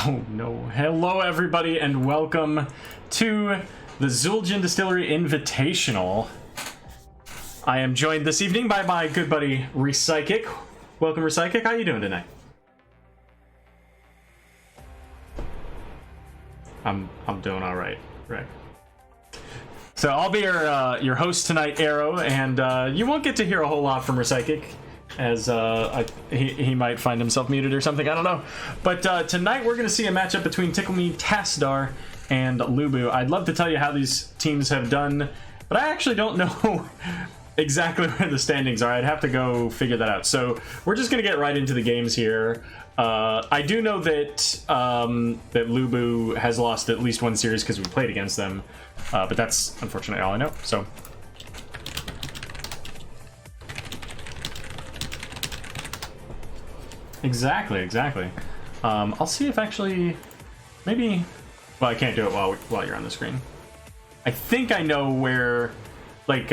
Oh no. Hello everybody and welcome to the Zul'jin Distillery Invitational. I am joined this evening by my good buddy Recyclic. Welcome Recyclic, how you doing tonight? I'm doing alright, Rick. So I'll be your host tonight, Aero, and you won't get to hear a whole lot from Recyclic, as he might find himself muted or something, I don't know. But tonight we're going to see a matchup between Tickle Tassadar and LuBu. I'd love to tell you how these teams have done, but I actually don't know exactly where the standings are. I'd have to go figure that out. So we're just going to get right into the games here. I do know that that LuBu has lost at least one series because we played against them, but that's unfortunately all I know. So exactly. I'll see if actually maybe. Well, I can't do it while you're on the screen. I think I know where, like,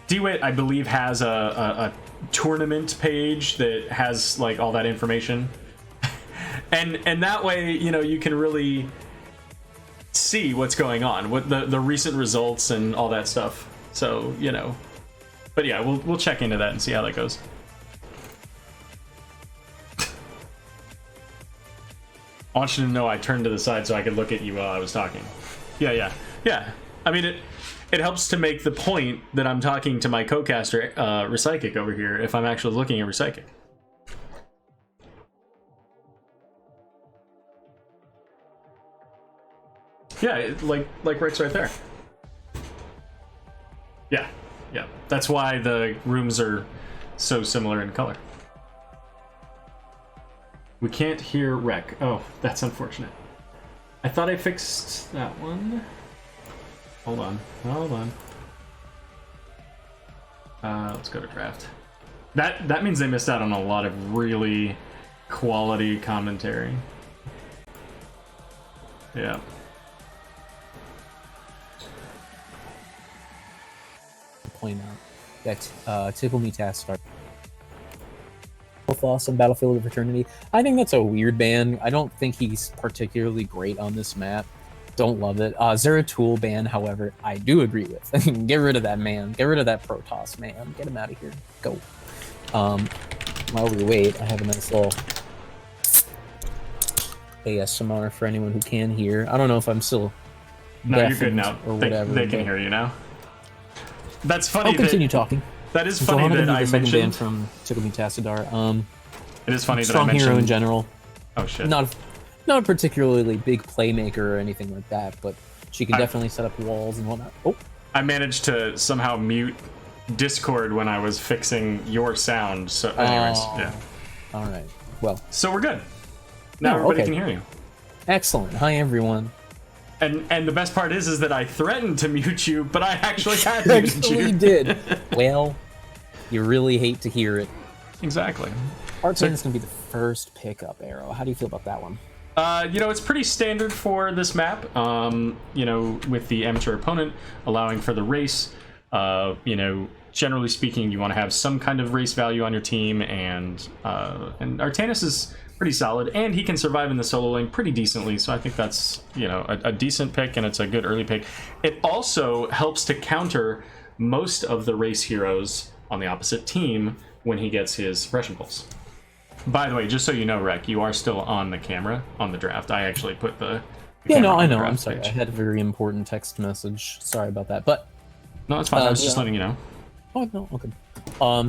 DeWitt, I believe, has a tournament page that has like all that information, and that way, you know, you can really see what's going on, what the recent results and all that stuff. So, you know, but yeah, we'll check into that and see how that goes. I want you to know I turned to the side so I could look at you while I was talking. Yeah. I mean, it helps to make the point that I'm talking to my co-caster, Recyclic, over here, if I'm actually looking at Recyclic. Yeah, like Rick's right there. Yeah. That's why the rooms are so similar in color. We can't hear Rec. Oh, that's unfortunate. I thought I fixed that one. Hold on. Let's go to draft. That means they missed out on a lot of really quality commentary. Yeah. Point out that Tickle Tassadar on Battlefield of Eternity. I think that's a weird ban. I don't think he's particularly great on this map. Don't love it. Zeratul ban, however, I do agree with. Get rid of that man. Get rid of that Protoss man. Get him out of here. Go. While we wait, I have a nice little ASMR for anyone who can hear. I don't know if I'm still. No, you're good now. Or whatever, they can hear you now. That's funny. I'll continue talking. That is funny that I mentioned ban from Tickle Tassadar. It is funny that I strong mentioned hero in general. Oh shit. Not a particularly big playmaker or anything like that, but she can definitely set up walls and whatnot. Oh, I managed to somehow mute Discord when I was fixing your sound. So, anyways, yeah. All right. Well. So we're good. Now everybody can hear you. Excellent. Hi everyone. And the best part is that I threatened to mute you, but I actually had muted you. You did. Well, you really hate to hear it. Exactly. Arcane is going to be the first pickup, Aero. How do you feel about that one? You know, it's pretty standard for this map. You know, with the amateur opponent allowing for the race. You know, generally speaking, you want to have some kind of race value on your team, and Artanis is pretty solid, and he can survive in the solo lane pretty decently, so I think that's, you know, a decent pick, and it's a good early pick. It also helps to counter most of the race heroes on the opposite team when he gets his suppression pulse. By the way, just so you know, Rec, you are still on the camera on the draft. I actually put the yeah, no, I know. I'm sorry. Page. I had a very important text message. Sorry about that, but no, it's fine. I was just letting you know. Oh no, okay.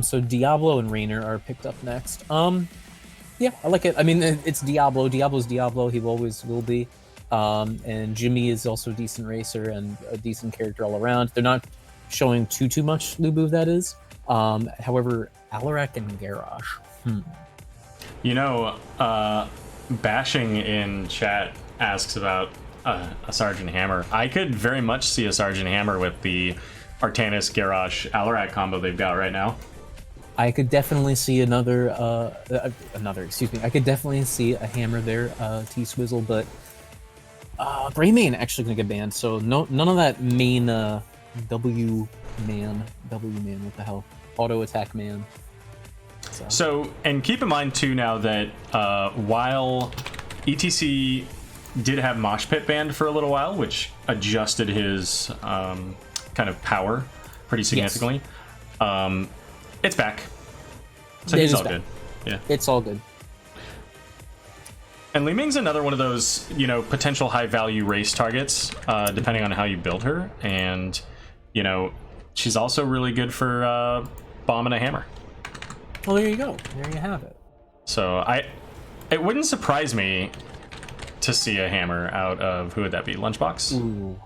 So Diablo and Raynor are picked up next. Yeah, I like it. I mean, it's Diablo. Diablo's Diablo. He always will be. And Jimmy is also a decent racer and a decent character all around. They're not showing too much LuBu, that is. However, Alarak and Garrosh. You know, Bashing in chat asks about a Sergeant Hammer. I could very much see a Sergeant Hammer with the Artanis, Garrosh, Alarak combo they've got right now. I could definitely see excuse me. I could definitely see a Hammer there, T-Swizzle, but Greymane actually gonna get banned, so none of that main W man, what the hell? Auto attack man. So, and keep in mind too now that while ETC did have Mosh Pit banned for a little while, which adjusted his kind of power pretty significantly. Yes. It's back, so he's all good. Yeah, it's all good. And Li Ming's another one of those, you know, potential high-value race targets, depending on how you build her. And, you know, she's also really good for bomb and a hammer. Well, there you go. There you have it. So it wouldn't surprise me to see a hammer out of, who would that be? Lunchbox? Ooh,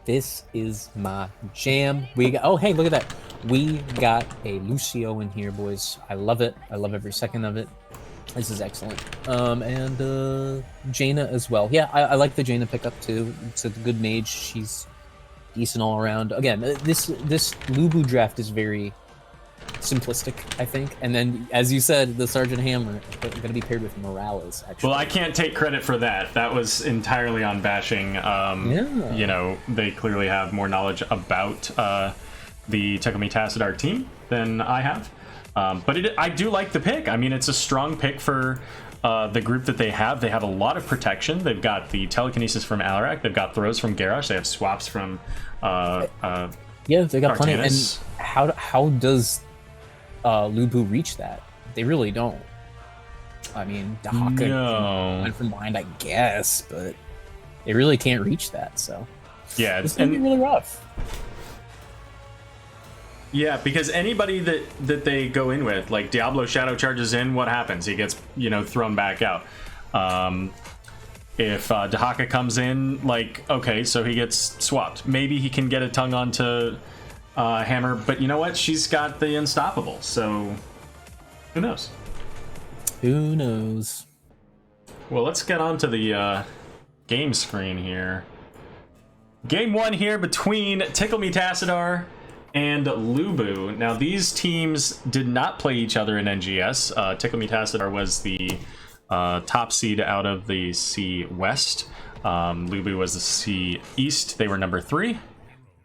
this is my jam. We got, oh, hey, look at that. We got a Lucio in here, boys. I love it. I love every second of it. This is excellent. And Jaina as well. Yeah, I like the Jaina pickup too. It's a good mage. She's decent all around. Again, this LuBu draft is very simplistic, I think. And then, as you said, the Sergeant Hammer going to be paired with Morales, actually. Well, I can't take credit for that. That was entirely on bashing. Yeah. You know, they clearly have more knowledge about the Tickle Tassadar team than I have. But I do like the pick. I mean, it's a strong pick for the group that they have. They have a lot of protection. They've got the telekinesis from Alarak. They've got throws from Garrosh. They have swaps from yeah, they got plenty. And how does LuBu reach that? They really don't. I mean, Dahaka went from behind, I guess, but they really can't reach that. So yeah, it's gonna be really rough. Yeah, because anybody that they go in with, like Diablo Shadow charges in, what happens? He gets, you know, thrown back out. If Dahaka comes in, like, okay, so he gets swapped. Maybe he can get a tongue onto Hammer, but you know what? She's got the Unstoppable, so who knows? Who knows? Well, let's get on to the game screen here. Game one here between Tickle Tassadar and LuBu. Now, these teams did not play each other in NGS. Tickle Tassadar was the top seed out of the C West. LuBu was the C East. They were number 3.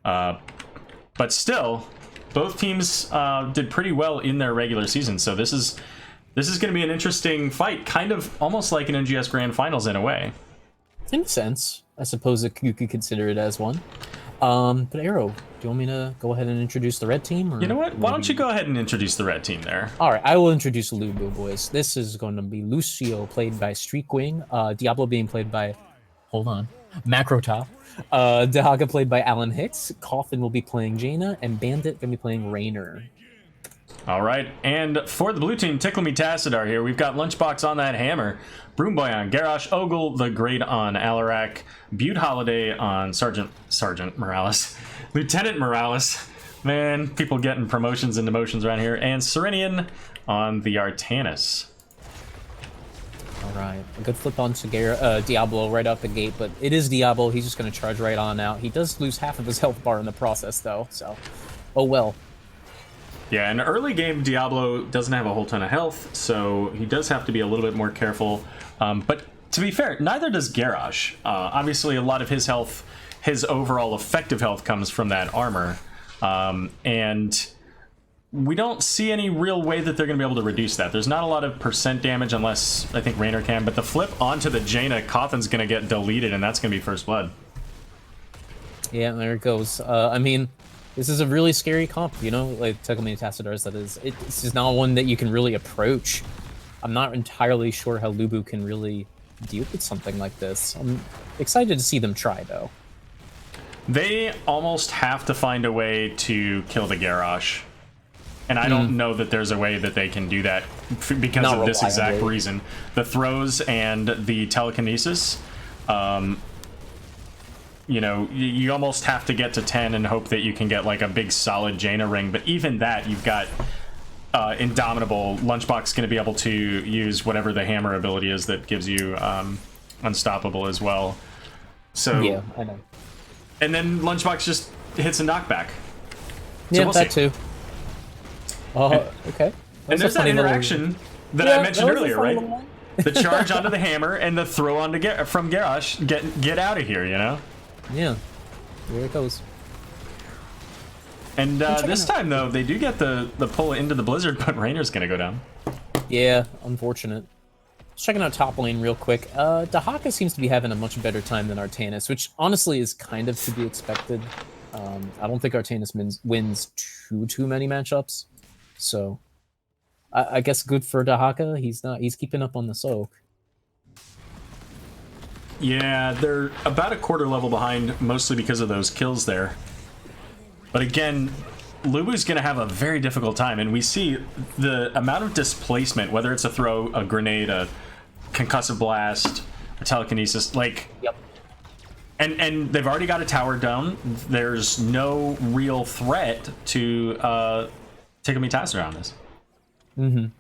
But still, both teams did pretty well in their regular season. So this is going to be an interesting fight, kind of almost like an NGS Grand Finals in a way. In a sense, I suppose you could consider it as one. But Aero, do you want me to go ahead and introduce the red team? Or you know what? Why don't you go ahead and introduce the red team there? All right, I will introduce LuBu, boys. This is going to be Lucio, played by Streakwing. Diablo being played by, hold on, Macrotop. Dahaka played by Alan Hicks. Coffin will be playing Jaina, and Bandit going to be playing Raynor. All right, and for the blue team, Tickle Tassadar here. We've got Lunchbox on that hammer, Broomboy on Garrosh, Ogle the Great on Alarak, Butte Holiday on Sergeant Morales, Lieutenant Morales, man, people getting promotions and demotions around here, and Serenian on the Artanis. All right, a good flip on Diablo right out the gate, but it is Diablo. He's just going to charge right on out. He does lose half of his health bar in the process, though, so oh well. Yeah, in early game, Diablo doesn't have a whole ton of health, so he does have to be a little bit more careful. But to be fair, neither does Garrosh. Obviously, a lot of his health, his overall effective health, comes from that armor. And we don't see any real way that they're going to be able to reduce that. There's not a lot of percent damage unless I think Raynor can, but the flip onto the Jaina, Coffin's going to get deleted, and that's going to be first blood. Yeah, there it goes. I mean, this is a really scary comp, you know, like Tickle Tassadar's. That is, it's just not one that you can really approach. I'm not entirely sure how LuBu can really deal with something like this. I'm excited to see them try, though. They almost have to find a way to kill the Garrosh. And I don't know that there's a way that they can do that because of this exact reason. The throws and the telekinesis, you know, you almost have to get to 10 and hope that you can get like a big solid Jaina ring. But even that, you've got Indomitable. Lunchbox going to be able to use whatever the hammer ability is that gives you Unstoppable as well. So yeah, I know. And then Lunchbox just hits a knockback. So yeah, we'll that see. too. Okay. And there's that interaction that I mentioned earlier, right? The charge onto the hammer and the throw onto from Garrosh. Get out of here, you know? Yeah. Here it goes. And this time, though, they do get the pull into the blizzard, but Raynor's going to go down. Yeah, unfortunate. Just checking out top lane real quick. Dahaka seems to be having a much better time than Artanis, which honestly is kind of to be expected. I don't think Artanis wins too many matchups, so I guess good for Dahaka. He's keeping up on the soak. Yeah, they're about a quarter level behind, mostly because of those kills there. But again, LuBu's going to have a very difficult time, and we see the amount of displacement, whether it's a throw, a grenade, a concussive blast, a telekinesis, like... Yep. And they've already got a tower down. There's no real threat to Tickle Tassadar on this.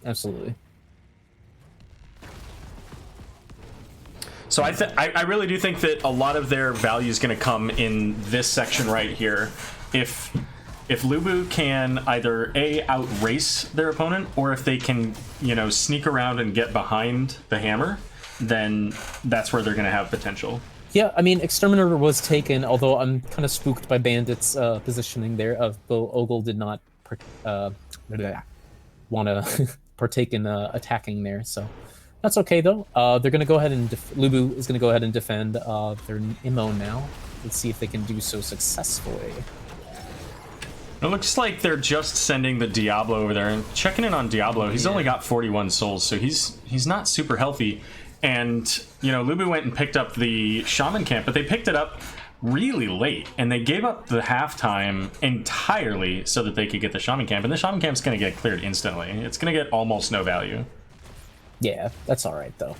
Absolutely. So I really do think that a lot of their value is going to come in this section right here. If LuBu can either outrace their opponent, or if they can, you know, sneak around and get behind the hammer, then that's where they're going to have potential. Yeah, I mean, Exterminator was taken, although I'm kind of spooked by Bandit's positioning there. Though Ogle did not want to partake in attacking there, so that's okay though. They're going to go ahead and LuBu is going to go ahead and defend their Immo now. Let's see if they can do so successfully. It looks like they're just sending the Diablo over there and checking in on Diablo. He's only got 41 souls, so he's not super healthy. And, you know, LuBu went and picked up the Shaman Camp, but they picked it up really late, and they gave up the halftime entirely so that they could get the Shaman Camp, and the Shaman Camp's going to get cleared instantly. It's going to get almost no value. Yeah, that's all right, though.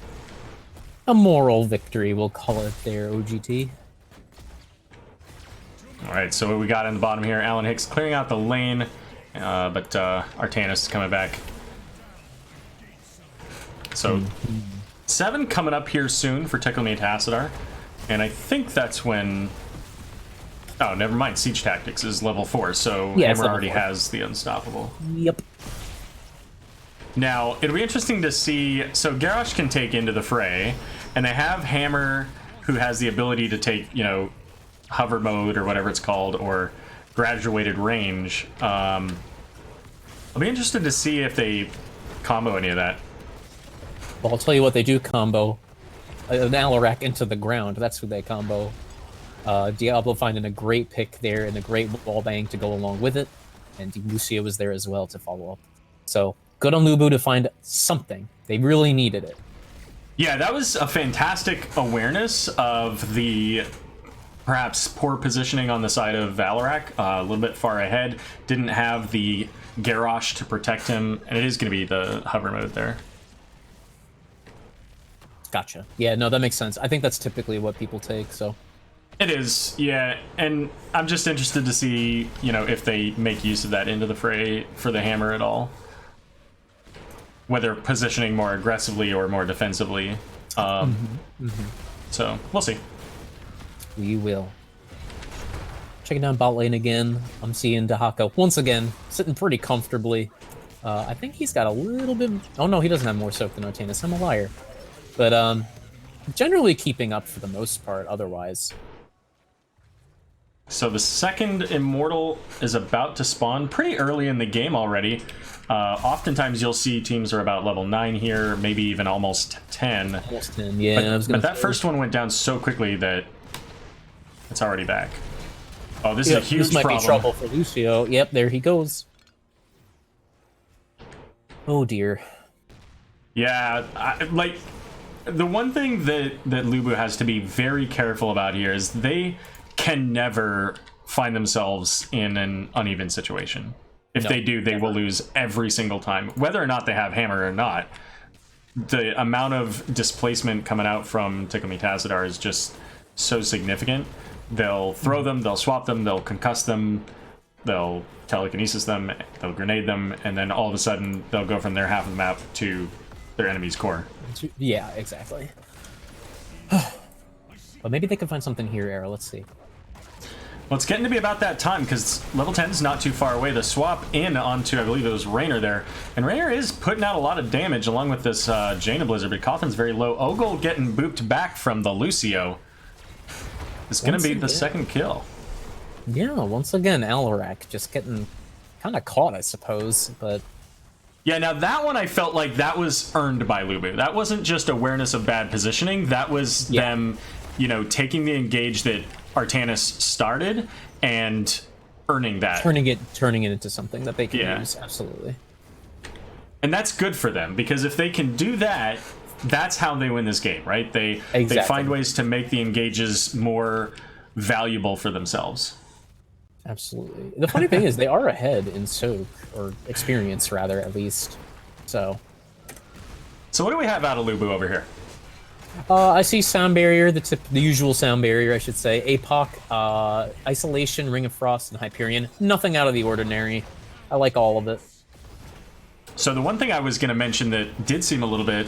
A moral victory, we'll call it there, OGT. All right, so what we got in the bottom here, Alan Hicks clearing out the lane, but Artanis is coming back. So 7 coming up here soon for Tickle Tassadar, and I think that's when... Oh, never mind. Siege Tactics is level 4, so yeah, Hammer already has the Unstoppable. Yep. Now, it'll be interesting to see... So Garrosh can take into the fray, and they have Hammer, who has the ability to take, you know, hover mode or whatever it's called, or graduated range. I'll be interested to see if they combo any of that. Well, I'll tell you what they do combo. An Alarak into the ground. That's who they combo. Diablo finding a great pick there and a great wall bang to go along with it. And Lucio was there as well to follow up. So, good on LuBu to find something. They really needed it. Yeah, that was a fantastic awareness of the perhaps poor positioning on the side of Alarak. A little bit far ahead. Didn't have the Garrosh to protect him. And it is going to be the hover mode there. Gotcha. Yeah, no, that makes sense. I think that's typically what people take, so... It is, yeah, and I'm just interested to see, you know, if they make use of that into the fray for the hammer at all. Whether positioning more aggressively or more defensively. So, we'll see. We will. Checking down bot lane again. I'm seeing Dahaka once again, sitting pretty comfortably. I think he's got a little bit... Oh no, he doesn't have more soak than Artanis. I'm a liar. But, generally keeping up for the most part otherwise. So the second Immortal is about to spawn pretty early in the game already. Oftentimes you'll see teams are about level 9 here, maybe even almost 10. Almost 10, yeah. But that first one went down so quickly that it's already back. Oh, this is a huge problem. This might be trouble for Lucio. Yep, there he goes. Oh, dear. Yeah, like... The one thing that LuBu has to be very careful about here is they can never find themselves in an uneven situation. If they do, they will lose every single time. Whether or not they have hammer or not, the amount of displacement coming out from Tickle Tassadar is just so significant. They'll throw them, they'll swap them, they'll concuss them, they'll telekinesis them, they'll grenade them, and then all of a sudden they'll go from their half of the map to their enemy's core. Yeah, exactly. But maybe they can find something here, Aero. Let's see. Well, it's getting to be about that time, because level 10 is not too far away. The swap in onto, I believe it was Raynor there. And Raynor is putting out a lot of damage along with this Jaina Blizzard, but Cawthon's very low. Ogle getting booped back from the Lucio. It's going to be the second kill. Yeah, once again, Alarak just getting kind of caught, I suppose. But Yeah, now that one I felt like that was earned by LuBu. That wasn't just awareness of bad positioning. That was them, you know, taking the engage that Artanis started and earning that. Turning it into something that they can use, absolutely. And that's good for them, because if they can do that, that's how they win this game, right? They find ways to make the engages more valuable for themselves. Absolutely. The funny thing is they are ahead in soak, or experience rather, at least. So what do we have out of LuBu over here? I see sound barrier, the usual sound barrier, I should say. APOC, isolation, Ring of Frost, and Hyperion. Nothing out of the ordinary. I like all of it. So the one thing I was going to mention that did seem a little bit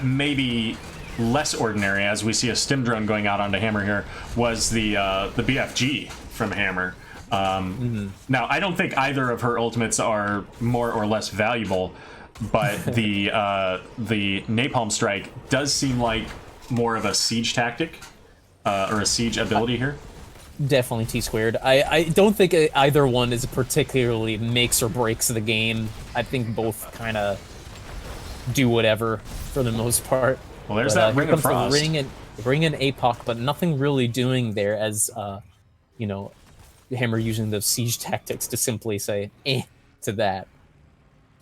maybe less ordinary, as we see a stim drone going out onto Hammer here, was the BFG from Hammer. Now, I don't think either of her ultimates are more or less valuable, but the Napalm Strike does seem like more of a siege tactic, or a siege ability here. Definitely T-squared. I don't think either one is particularly makes or breaks the game. I think both kind of do whatever for the most part. Well, there's that Ring of Frost. Ring and APOC, but nothing really doing there as, you know, Hammer using the siege tactics to simply say, to that.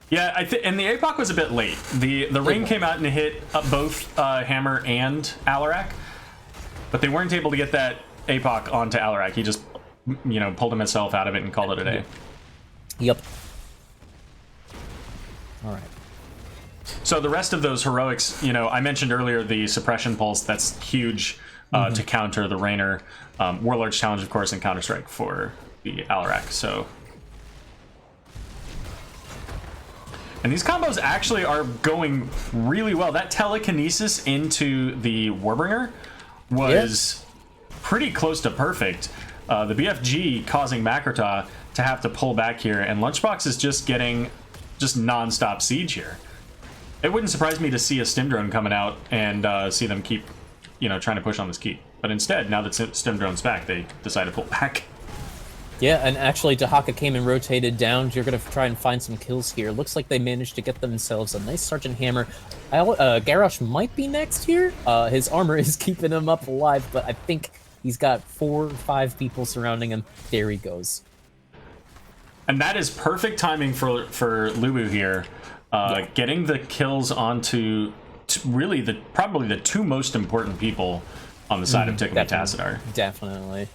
Yeah, and the APOC was a bit late. The Ring came out and hit both Hammer and Alarak, but they weren't able to get that APOC onto Alarak. He just, you know, pulled himself out of it and called it a day. Yep. All right. So the rest of those heroics, you know, I mentioned earlier the suppression pulse. That's huge to counter the Rainer. Warlord's Challenge, of course, and Counter-Strike for the Alarak. So, and these combos actually are going really well. That telekinesis into the Warbringer was pretty close to perfect. The BFG causing Makrata to have to pull back here, and Lunchbox is just getting non-stop siege here. It wouldn't surprise me to see a stim drone coming out and see them keep, you know, trying to push on this keep. But instead, now that stim drone's back, they decide to pull back. Yeah, and actually, Dahaka came and rotated down. You're going to try and find some kills here. Looks like they managed to get themselves a nice Sergeant Hammer. Garrosh might be next here. His armor is keeping him up alive, but I think he's got 4 or 5 people surrounding him. There he goes. And that is perfect timing for LuBu here. Getting the kills onto really probably the 2 most important people on the side of Tickle and Tassadar. Definitely.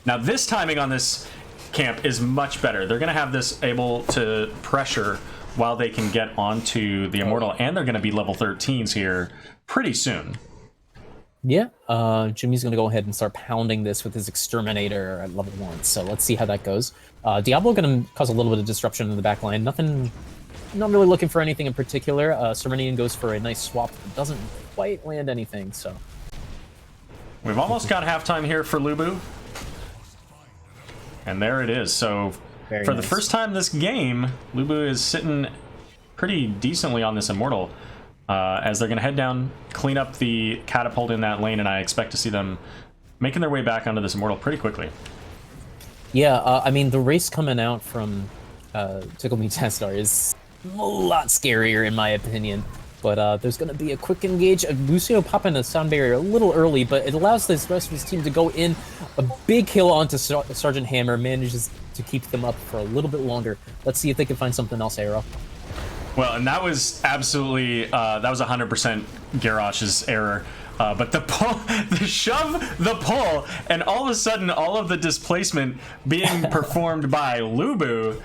Now this timing on this camp is much better. They're going to have this able to pressure while they can get onto the Immortal, and they're going to be level 13s here pretty soon. Yeah, Jimmy's going to go ahead and start pounding this with his Exterminator at level 1, so let's see how that goes. Diablo going to cause a little bit of disruption in the back line. Not really looking for anything in particular. Sermonian goes for a nice swap, but doesn't quite land anything, so. We've almost got halftime here for LuBu. And there it is. So for the first time this game, LuBu is sitting pretty decently on this Immortal, as they're going to head down, clean up the catapult in that lane, and I expect to see them making their way back onto this Immortal pretty quickly. Yeah, I mean, the race coming out from Tickle Me Tassadar is a lot scarier, in my opinion. But there's going to be a quick engage. Lucio popping a sound barrier a little early, but it allows this rest of his team to go in. A big kill onto Sergeant Hammer, manages to keep them up for a little bit longer. Let's see if they can find something else, Aero. Well, and that was absolutely, that was 100% Garrosh's error. But the pull, the shove, the pull, and all of a sudden, all of the displacement being performed by LuBu.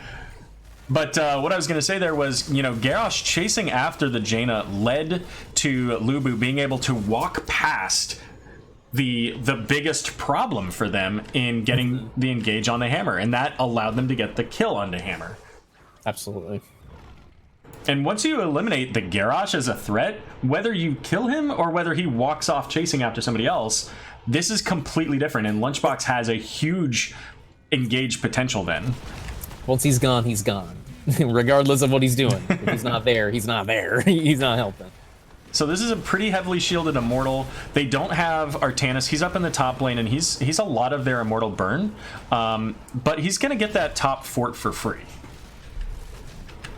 But what I was going to say there was, you know, Garrosh chasing after the Jaina led to LuBu being able to walk past the biggest problem for them in getting the engage on the Hammer, and that allowed them to get the kill on the Hammer. Absolutely. And once you eliminate the Garrosh as a threat, whether you kill him or whether he walks off chasing after somebody else, this is completely different, and Lunchbox has a huge engage potential then. Once he's gone, he's gone. Regardless of what he's doing. If he's not there, he's not there. He's not helping. So this is a pretty heavily shielded Immortal. They don't have Artanis. He's up in the top lane, and he's a lot of their Immortal burn. But he's going to get that top fort for free.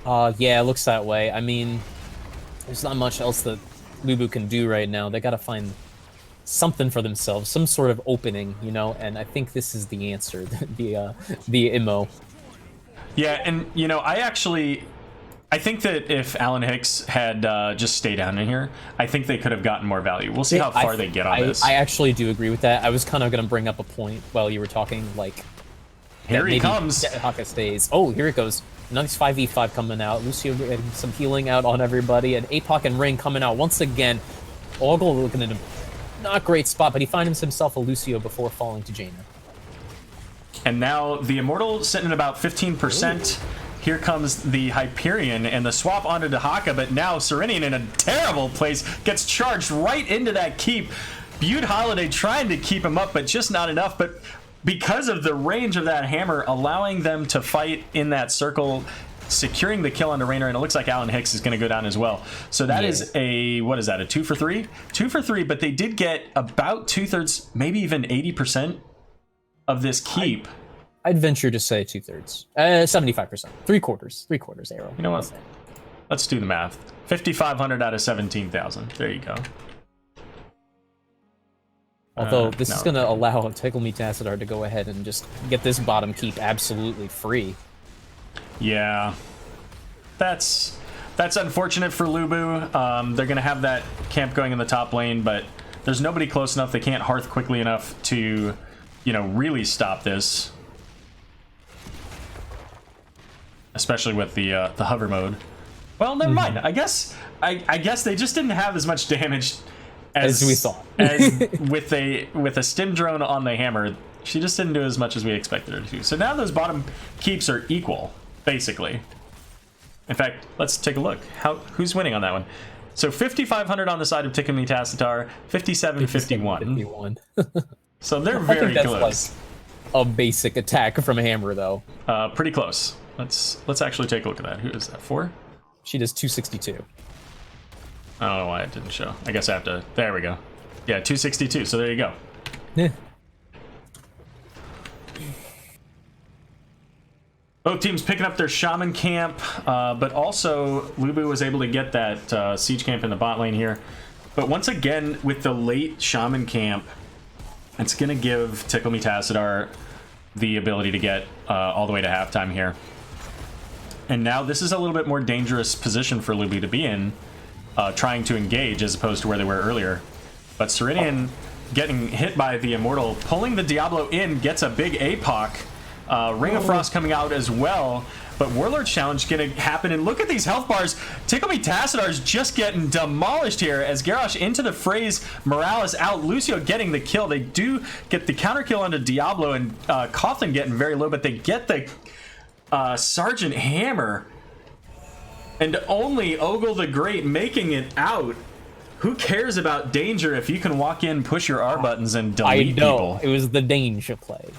Yeah, it looks that way. I mean, there's not much else that LuBu can do right now. They gotta find something for themselves, some sort of opening, you know. And I think this is the answer, the IMO. Yeah, and you know, I think that if Alan Hicks had just stayed down in here, I think they could have gotten more value. We'll see how far they get on this. I actually do agree with that. I was kind of going to bring up a point while you were talking, like... Here he comes! Haka stays. Oh, here it goes. Nice 5v5 coming out. Lucio getting some healing out on everybody, and APOC and Ring coming out once again. Ogle looking in a not great spot, but he finds himself a Lucio before falling to Jaina. And now the Immortal sitting at about 15%. Ooh. Here comes the Hyperion and the swap onto Dahaka, but now Serenian in a terrible place gets charged right into that keep. Butte Holiday trying to keep him up, but just not enough. But because of the range of that hammer, allowing them to fight in that circle, securing the kill onto Raynor, and it looks like Alan Hicks is going to go down as well. So that is a, what is that, a 2 for 3? 2 for 3, but they did get about 2/3, maybe even 80% of this keep. I'd venture to say 2/3, 75%, 3/4, Aero. You know what? Let's do the math. 5,500 out of 17,000. There you go. Although this is going to allow Tickle Me Tassadar to go ahead and just get this bottom keep absolutely free. Yeah, that's unfortunate for LuBu. They're going to have that camp going in the top lane, but there's nobody close enough. They can't hearth quickly enough to, you know, really stop this. Especially with the hover mode. Well, never mind. I guess they just didn't have as much damage as we thought. As with a stim drone on the hammer. She just didn't do as much as we expected her to. So now those bottom keeps are equal, basically. In fact, let's take a look. Who's winning on that one? So 5,500 on the side of Tickle Me Tassadar, 57-51. So they're very close. Like a basic attack from a hammer, though. Pretty close. Let's actually take a look at that. Who is that for? She does 262. I don't know why it didn't show. I guess I have to. There we go. Yeah, 262. So there you go. Yeah. Both teams picking up their Shaman camp, but also LuBu was able to get that siege camp in the bot lane here. But once again, with the late Shaman camp, it's going to give Tickle Me Tassadar the ability to get all the way to halftime here. And now this is a little bit more dangerous position for LuBu to be in, trying to engage as opposed to where they were earlier. But Serenian getting hit by the Immortal, pulling the Diablo in, gets a big APOC. Ring of Frost coming out as well. But Warlord Challenge going to happen, and look at these health bars. Tickle Me Tassadar is just getting demolished here as Garrosh into the phrase, Morales out, Lucio getting the kill. They do get the counter kill onto Diablo, and Coughlin getting very low, but they get the Sergeant Hammer. And only Ogle the Great making it out. Who cares about danger if you can walk in, push your R buttons, and delete people? It was the danger play.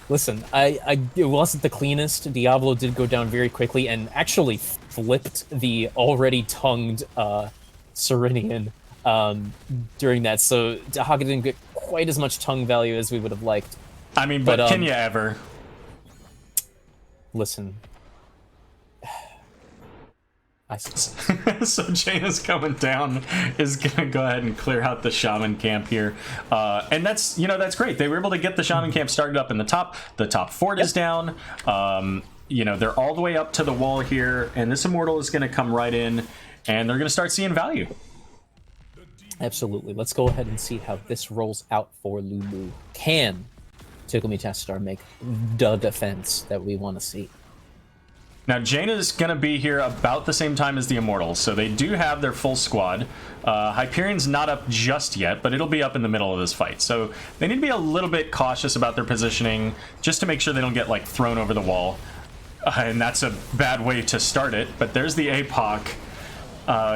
Listen, it wasn't the cleanest. Diablo did go down very quickly and actually flipped the already tongued Serenian during that. So Dahaka didn't get quite as much tongue value as we would have liked. I mean, but can you ever? Listen. So Jaina's coming down, is gonna go ahead and clear out the Shaman camp here, and that's great. They were able to get the Shaman camp started up in the top. The top fort is down. They're all the way up to the wall here, and this Immortal is gonna come right in, and they're gonna start seeing value. Absolutely. Let's go ahead and see how this rolls out for LuBu. Can Tickle Me Tassadar make the defense that we want to see? Now, Jaina's going to be here about the same time as the Immortals, so they do have their full squad. Hyperion's not up just yet, but it'll be up in the middle of this fight. So they need to be a little bit cautious about their positioning, just to make sure they don't get, like, thrown over the wall. And that's a bad way to start it, but there's the APOC.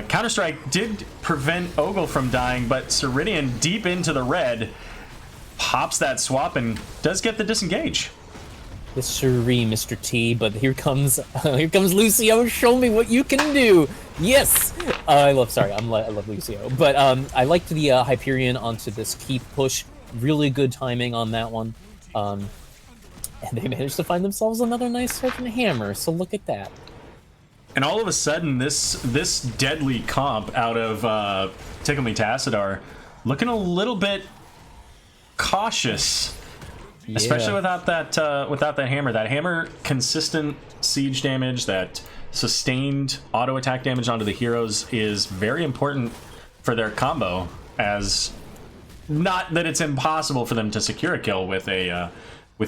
Counter-Strike did prevent Ogle from dying, but Serenian deep into the red pops that swap and does get the disengage. Sorry, Mr. T, but here comes Lucio. Show me what you can do. Yes, I love Lucio, but I liked the Hyperion onto this keep push. Really good timing on that one, and they managed to find themselves another nice Sergeant Hammer. So look at that. And all of a sudden, this deadly comp out of Tickle Me Tassadar looking a little bit cautious, especially without that hammer. That hammer, consistent siege damage, that sustained auto attack damage onto the heroes is very important for their combo. As not that it's impossible for them to secure a kill with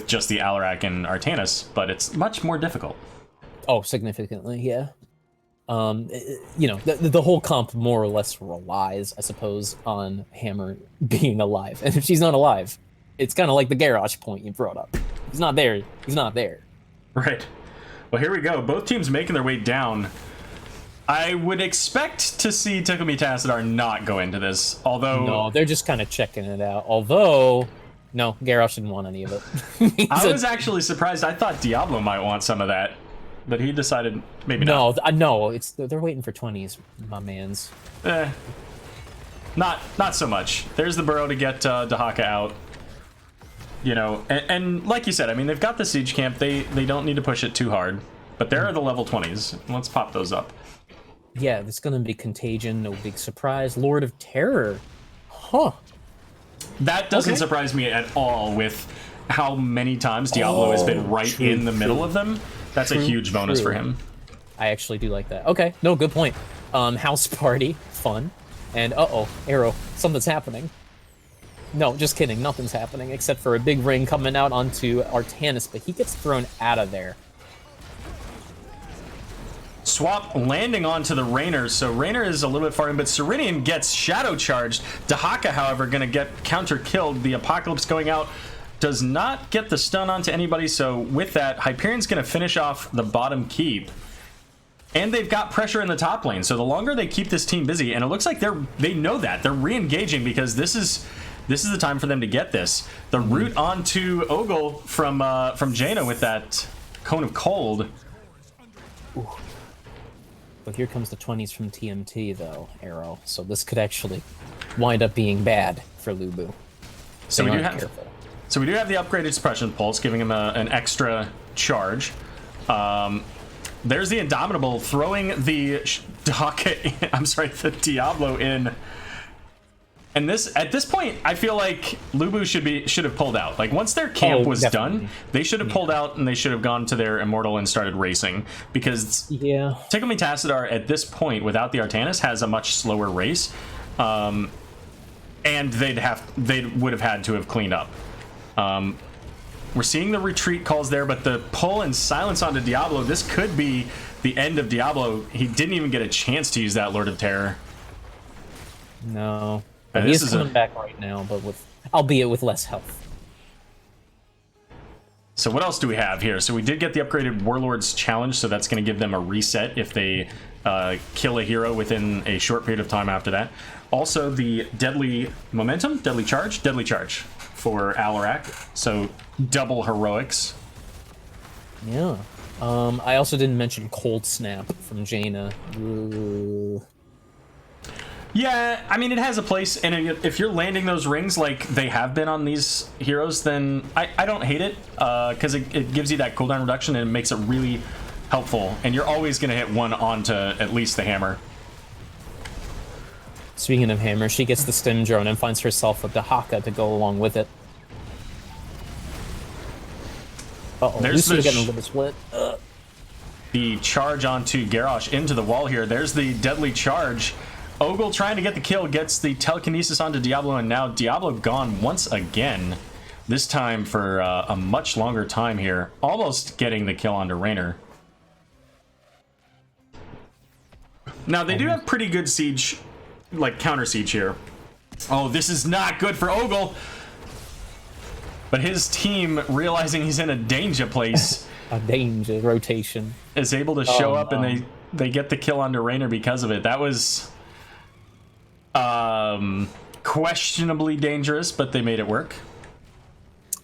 just the Alarak and Artanis, but it's much more difficult. Oh, significantly, yeah. You know, the whole comp more or less relies, I suppose, on Hammer being alive. And if she's not alive, it's kind of like the Garrosh point you brought up. He's not there. He's not there. Right. Well, here we go. Both teams making their way down. I would expect to see Tickle Me Tassadar not go into this, although... No, they're just kind of checking it out. Although, no, Garrosh didn't want any of it. I was actually surprised. I thought Diablo might want some of that, but he decided maybe not. No, they're waiting for 20s, my mans. Not so much. There's the burrow to get Dahaka out. You know, and like you said, I mean, they've got the siege camp. They don't need to push it too hard, but there are the level 20s. Let's pop those up. Yeah, it's gonna be Contagion, no big surprise. Lord of Terror. Huh. That doesn't surprise me at all with how many times Diablo has been right in the middle of them. That's a huge bonus for him. I actually do like that. Okay, no, good point. House Party, fun. And Aero, something's happening. No, just kidding, nothing's happening except for a big ring coming out onto Artanis, but he gets thrown out of there. Swap landing onto the Raynor, so Raynor is a little bit far in, but Serenian gets shadow charged. Dahaka, however, gonna get counter killed. The Apocalypse going out does not get the stun onto anybody, so with that, Hyperion's gonna finish off the bottom keep. And they've got pressure in the top lane, so the longer they keep this team busy, and it looks like they know that. They're re-engaging because this is the time for them to get this. The route onto Ogle from Jaina with that Cone of Cold. Ooh. But here comes the 20s from TMT, though, Aero. So this could actually wind up being bad for LuBu. So we do have the upgraded Suppression Pulse, giving him an extra charge. There's the Indomitable throwing the the Diablo in. And at this point, I feel like LuBu should have pulled out. Like, once their camp was done, they should have pulled out and they should have gone to their Immortal and started racing. Because Tickle Me Tassadar at this point, without the Artanis, has a much slower race. And they would have had to have cleaned up. We're seeing the retreat calls there, but the pull and silence onto Diablo, this could be the end of Diablo. He didn't even get a chance to use that Lord of Terror. No. But he is coming back right now, but albeit with less health. So what else do we have here? So we did get the upgraded Warlord's Challenge, so that's going to give them a reset if they kill a hero within a short period of time after that. Also the Deadly Momentum, Deadly Charge for Alarak, so double heroics. Yeah. I also didn't mention Cold Snap from Jaina. Yeah, I mean, it has a place, and if you're landing those rings like they have been on these heroes, then I don't hate it, because it gives you that cooldown reduction and it makes it really helpful, and you're always going to hit one onto at least the hammer. Speaking of hammer, she gets the stim drone and finds herself a Dahaka to go along with it. There's getting a little split. The charge onto Garrosh into the wall here. There's the deadly charge. Ogle trying to get the kill, gets the telekinesis onto Diablo, and now Diablo gone once again. This time for a much longer time here. Almost getting the kill onto Raynor. Now, they do have pretty good siege, like counter siege here. Oh, this is not good for Ogle. But his team, realizing he's in a danger place, a danger rotation, is able to show up, and they get the kill onto Raynor because of it. That was questionably dangerous, but they made it work.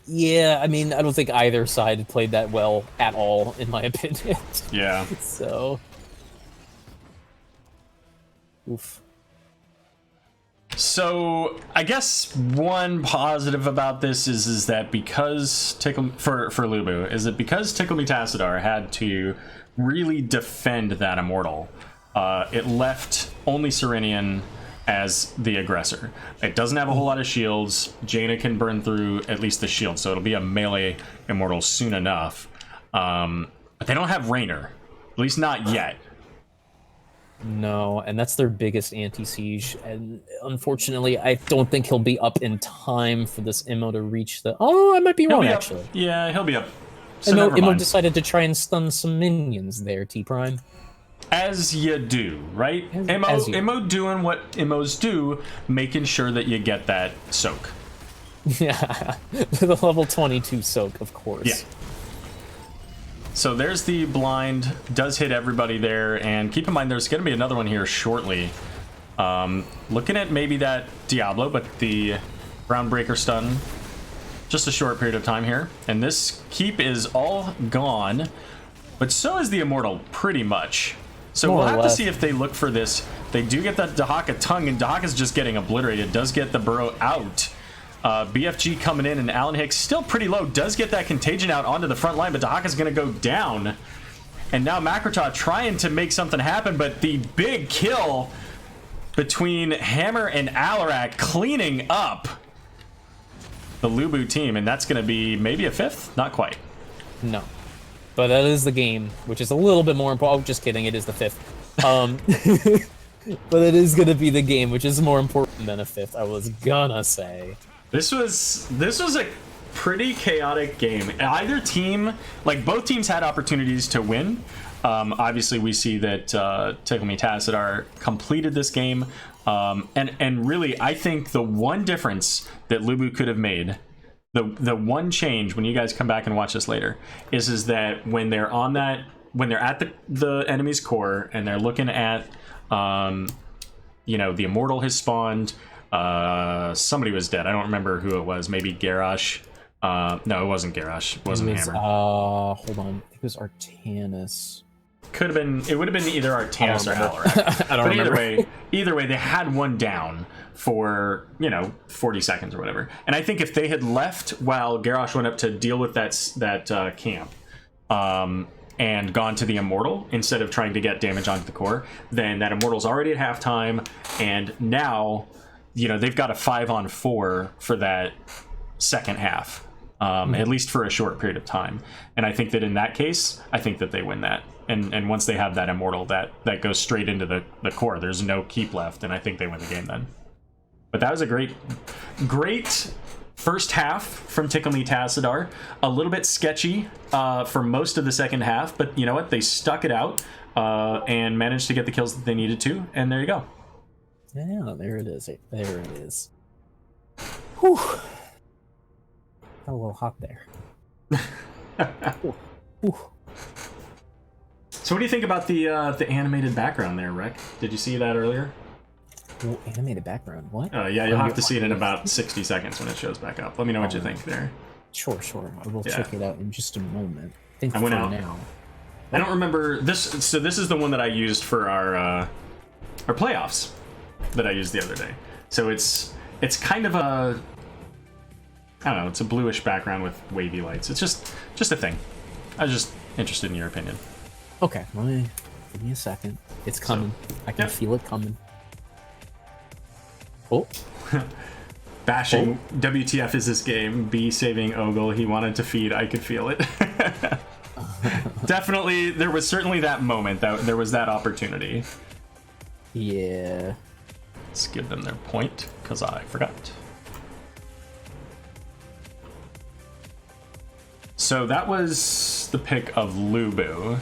Yeah, I mean, I don't think either side played that well at all, in my opinion. Yeah. So, oof. So I guess one positive about this is that because Tickle for LuBu is that because Tickle Me Tassadar had to really defend that immortal, it left only Serenian as the aggressor. It doesn't have a whole lot of shields. Jaina can burn through at least the shield, so it'll be a melee immortal soon enough. But they don't have Raynor, at least not yet. No, and that's their biggest anti-siege, and unfortunately, I don't think he'll be up in time for this Immo to reach the... Oh, I might be wrong, actually. Yeah, he'll be up. So Immo decided to try and stun some minions there, T-Prime. As you do, right? Immo doing what Immos do, making sure that you get that soak. Yeah, the level 22 soak, of course. Yeah. So there's the blind, does hit everybody there, and keep in mind there's going to be another one here shortly. Looking at maybe that Diablo, but the Groundbreaker stun, just a short period of time here. And this keep is all gone, but so is the Immortal, pretty much. So we'll have to see if they look for this. They do get that Dahaka tongue, and Dahaka's just getting obliterated. Does get the burrow out. BFG coming in, and Alan Hicks still pretty low. Does get that contagion out onto the front line, but Dahaka's going to go down. And now Makrota trying to make something happen, but the big kill between Hammer and Alarak cleaning up the LuBu team, and that's going to be maybe a fifth? Not quite. No. But that is the game, which is a little bit more important. Oh, just kidding. It is the fifth. But it is going to be the game, which is more important than a fifth, I was gonna say. This was a pretty chaotic game. Either team, like both teams had opportunities to win. Obviously, we see that Tickle Me Tassadar completed this game. And really, I think the one difference that LuBu could have made, the one change when you guys come back and watch this later, is that when they're on that, when they're at the enemy's core and they're looking at, you know, the Immortal has spawned. Somebody was dead. I don't remember who it was. Maybe Garrosh. No, it wasn't Garrosh. It wasn't Hammer. Hold on. I think it was Artanis. Could have been. It would have been either Artanis or Alarak. I don't remember. Either way, they had one down for 40 seconds or whatever. And I think if they had left while Garrosh went up to deal with that camp, and gone to the Immortal instead of trying to get damage onto the core, then that Immortal's already at halftime, and now, they've got a 5-on-4 for that second half, at least for a short period of time. And I think that in that case, I think that they win that. And once they have that Immortal, that goes straight into the core. There's no keep left, and I think they win the game then. But that was a great first half from Tickle Me Tassadar. A little bit sketchy for most of the second half, but you know what? They stuck it out and managed to get the kills that they needed to, and there you go. Yeah, there it is. There it is. Whew. Got a little hot there. Whew. So what do you think about the animated background there, Rek? Did you see that earlier? Oh, animated background, what? Yeah, you'll have to see it in about 60 seconds when it shows back up. Let me know what you think there. Sure. I will check it out in just a moment. I went out now. I don't remember this. So this is the one that I used for our playoffs that I used the other day. So it's kind of a, I don't know, it's a bluish background with wavy lights. It's just a thing. I was just interested in your opinion. Okay, give me a second. It's coming. I can feel it coming. Oh. Bashing. Oh. WTF is this game? B saving Ogle. He wanted to feed. I could feel it. Definitely, there was certainly that moment. There was that opportunity. Yeah. Let's give them their point, because I forgot. So that was the pick of LuBu.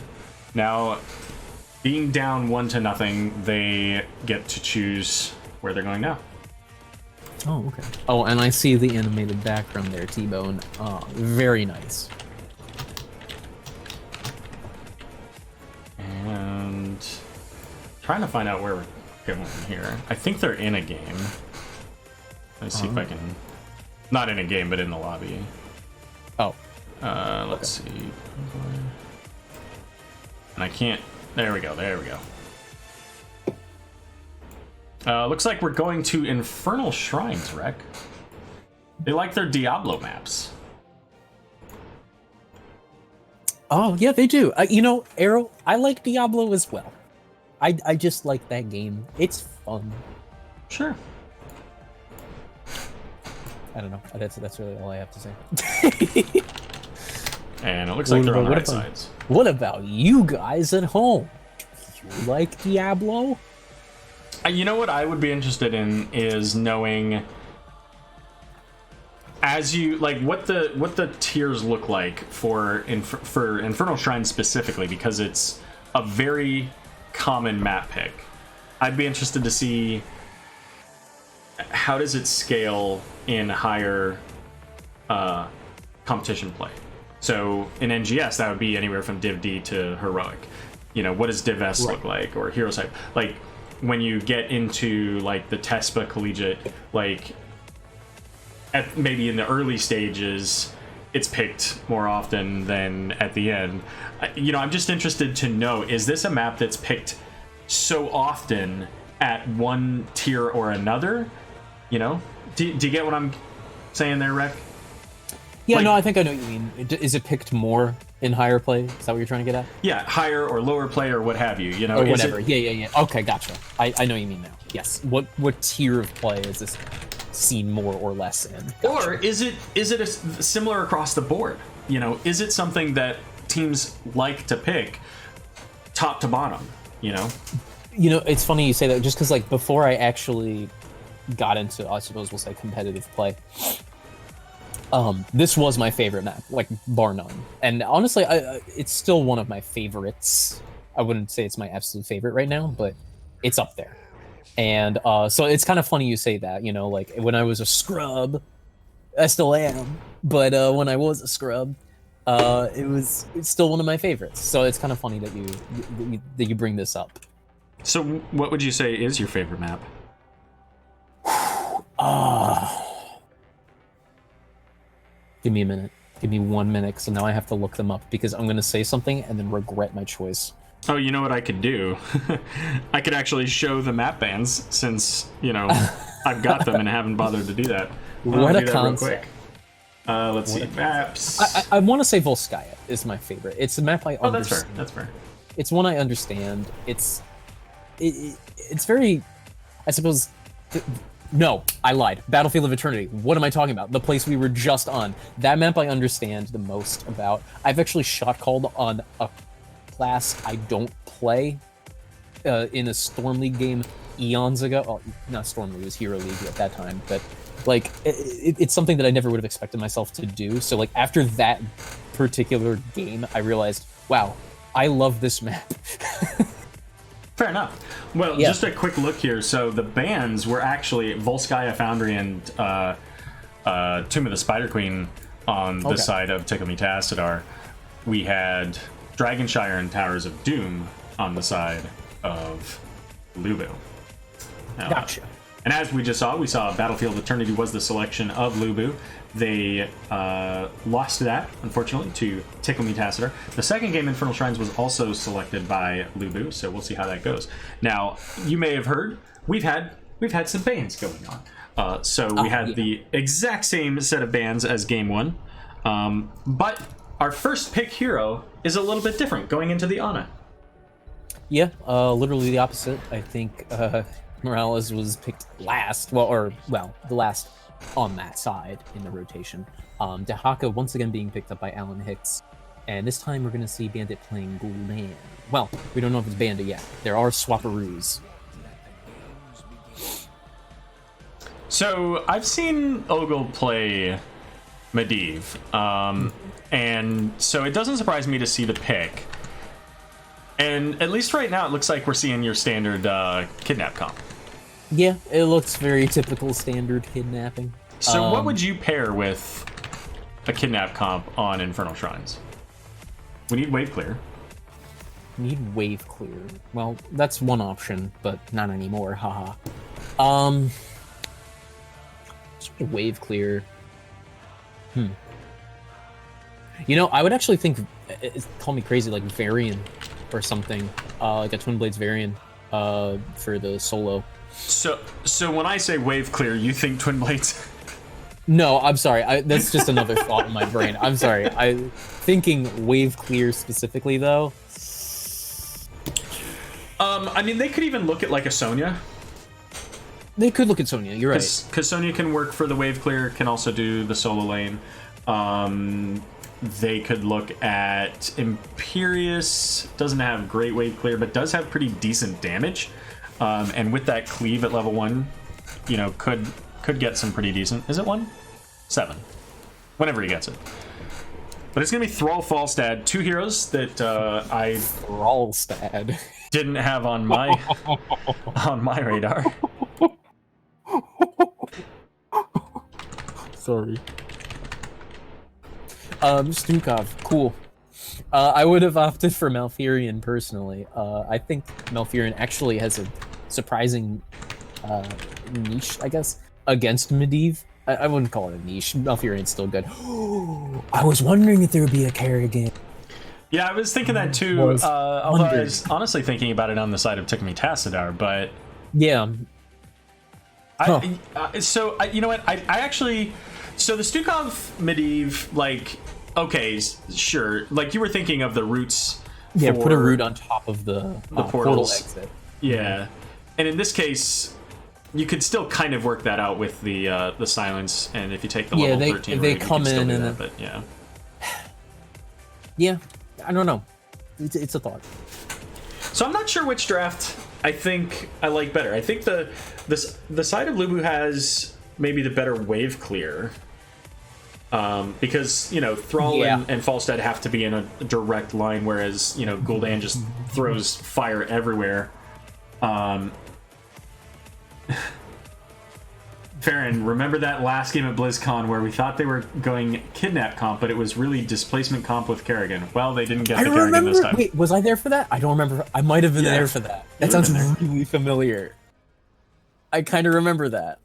Now, being down 1-0, they get to choose where they're going now. Oh, okay. Oh, and I see the animated background there, T-Bone. Oh, very nice. And trying to find out where we're going here. I think they're in a game. Let's see if I can... Not in a game, but in the lobby. Oh. Let's see. And I can't... There we go. Looks like we're going to Infernal Shrines, Rec. They like their Diablo maps. Oh, yeah, they do. You know, Aero, I like Diablo as well. I just like that game. It's fun. Sure. I don't know. That's really all I have to say. And it looks like they're on the right sides. What about you guys at home? You like Diablo? You know what I would be interested in is knowing, as you like, what the tiers look like for Infernal Shrine specifically, because it's a very common map pick. I'd be interested to see how does it scale in higher competition play. So in NGS, that would be anywhere from Div D to Heroic. You know, what does Div S look like, or Hero Type? Like, when you get into, like, the TESPA Collegiate, like, maybe in the early stages, it's picked more often than at the end. You know, I'm just interested to know, is this a map that's picked so often at one tier or another? You know? Do you get what I'm saying there, Rec? Yeah, like, no, I think I know what you mean. Is it picked more in higher play? Is that what you're trying to get at? Yeah, higher or lower play or what have you, you know? Or whatever. Yeah. Okay, gotcha. I know what you mean now. Yes. What tier of play is this seen more or less in? Gotcha. Or is it similar across the board? You know, is it something that teams like to pick top to bottom, you know? You know, it's funny you say that, just because, like, before I actually got into, I suppose we'll say, competitive play, this was my favorite map, like, bar none. And honestly, it's still one of my favorites. I wouldn't say it's my absolute favorite right now, but it's up there. And so it's kind of funny you say that, you know, like, when I was a scrub, I still am, but when I was a scrub, it's still one of my favorites. So it's kind of funny that you bring this up. So what would you say is your favorite map? Give me a minute. Give me 1 minute, so now I have to look them up, because I'm going to say something and then regret my choice. Oh, you know what I could do? I could actually show the map bands, since, you know, I've got them and haven't bothered to do that. What a concept. Let's see, maps. I want to say Volskaya is my favorite. It's a map I understand. That's fair. It's one I understand. It's very, I suppose... No, I lied. Battlefield of Eternity. What am I talking about? The place we were just on. That map I understand the most about. I've actually shot called on a class I don't play in a Storm League game eons ago. Oh, not Storm League, it was Hero League at that time. But, like, it's something that I never would have expected myself to do. So, like, after that particular game, I realized, wow, I love this map. Fair enough. Well, yeah. Just a quick look here. So the bans were actually Volskaya Foundry and Tomb of the Spider Queen on the side of Tickle Me Tassadar. We had Dragonshire and Towers of Doom on the side of LuBu. Gotcha. And as we just saw, Battlefield Eternity was the selection of LuBu. They lost that, unfortunately, to Tickle Me Tassadar. The second game, Infernal Shrines, was also selected by LuBu, so we'll see how that goes. Now, you may have heard, we've had some bans going on. So we had the exact same set of bans as Game 1, but our first pick hero is a little bit different going into the Ana. Yeah, literally the opposite. I think Morales was picked last, the last on that side in the rotation. Dehaka once again being picked up by Alan Hicks, and this time we're going to see Bandit playing Gulan. Well, we don't know if it's Bandit yet. There are swapperoos. So I've seen Ogle play Medivh, and so it doesn't surprise me to see the pick. And at least right now, it looks like we're seeing your standard kidnap comp. Yeah, it looks very typical standard kidnapping. So what would you pair with a kidnap comp on Infernal Shrines? We need wave clear. Need wave clear. Well, that's one option, but not anymore, haha. Wave clear. You know, I would actually think, call me crazy, like Varian or something, like a Twin Blades Varian for the solo. So when I say wave clear, you think Twin Blades? No, I'm sorry. That's just another thought in my brain. I'm sorry. Thinking wave clear specifically though. I mean, they could even look at like a Sonya. They could look at Sonya. You're right. Because Sonya can work for the wave clear, can also do the solo lane. They could look at Imperius. Doesn't have great wave clear, but does have pretty decent damage. And with that cleave at level 1, you know, could get some pretty decent. Is it 1? 7. Whenever he gets it. But it's gonna be Thrall Falstad, 2 heroes that I Thrallstad didn't have on my radar. Sorry. Stukov, cool. I would have opted for Malfurion personally. I think Malfurion actually has a surprising niche, I guess, against Medivh. I wouldn't call it a niche. Malfurion's still good. I was wondering if there would be a Kerrigan. Yeah, I was thinking that too. Although I was honestly thinking about it on the side of Tikumi Tassadar, but yeah. You know what? I actually. So the Stukov Medivh, like, okay, sure. Like you were thinking of the roots. Yeah, put a root on top of the portal exit. Yeah, and in this case, you could still kind of work that out with the silence, and if you take the level 13, they root, come in and that, but yeah. Yeah, I don't know. It's a thought. So I'm not sure which draft I think I like better. I think the side of LuBu has maybe the better wave clear. Because, you know, Thrall and Falstad have to be in a direct line, whereas, you know, Gul'dan just throws fire everywhere. Farron, remember that last game at BlizzCon where we thought they were going kidnap comp, but it was really displacement comp with Kerrigan? Well, they didn't get the Kerrigan this time. Wait, was I there for that? I don't remember. I might have been there for that. That sounds really familiar. I kind of remember that.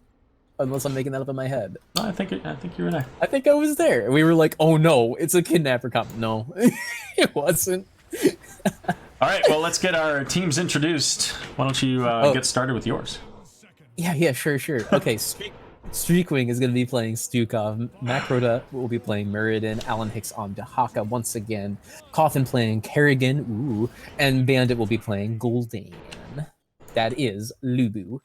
Unless I'm making that up in my head. No, I think you were there. I think I was there. We were like, oh no, it's a kidnapper comp. No, it wasn't. All right, well, let's get our teams introduced. Why don't you get started with yours? Yeah, sure. Okay, Streakwing is going to be playing Stukov. Macroda will be playing Muradin. Alan Hicks on Dahaka once again. Coffin playing Kerrigan. Ooh. And Bandit will be playing Gul'dan. That is LuBu.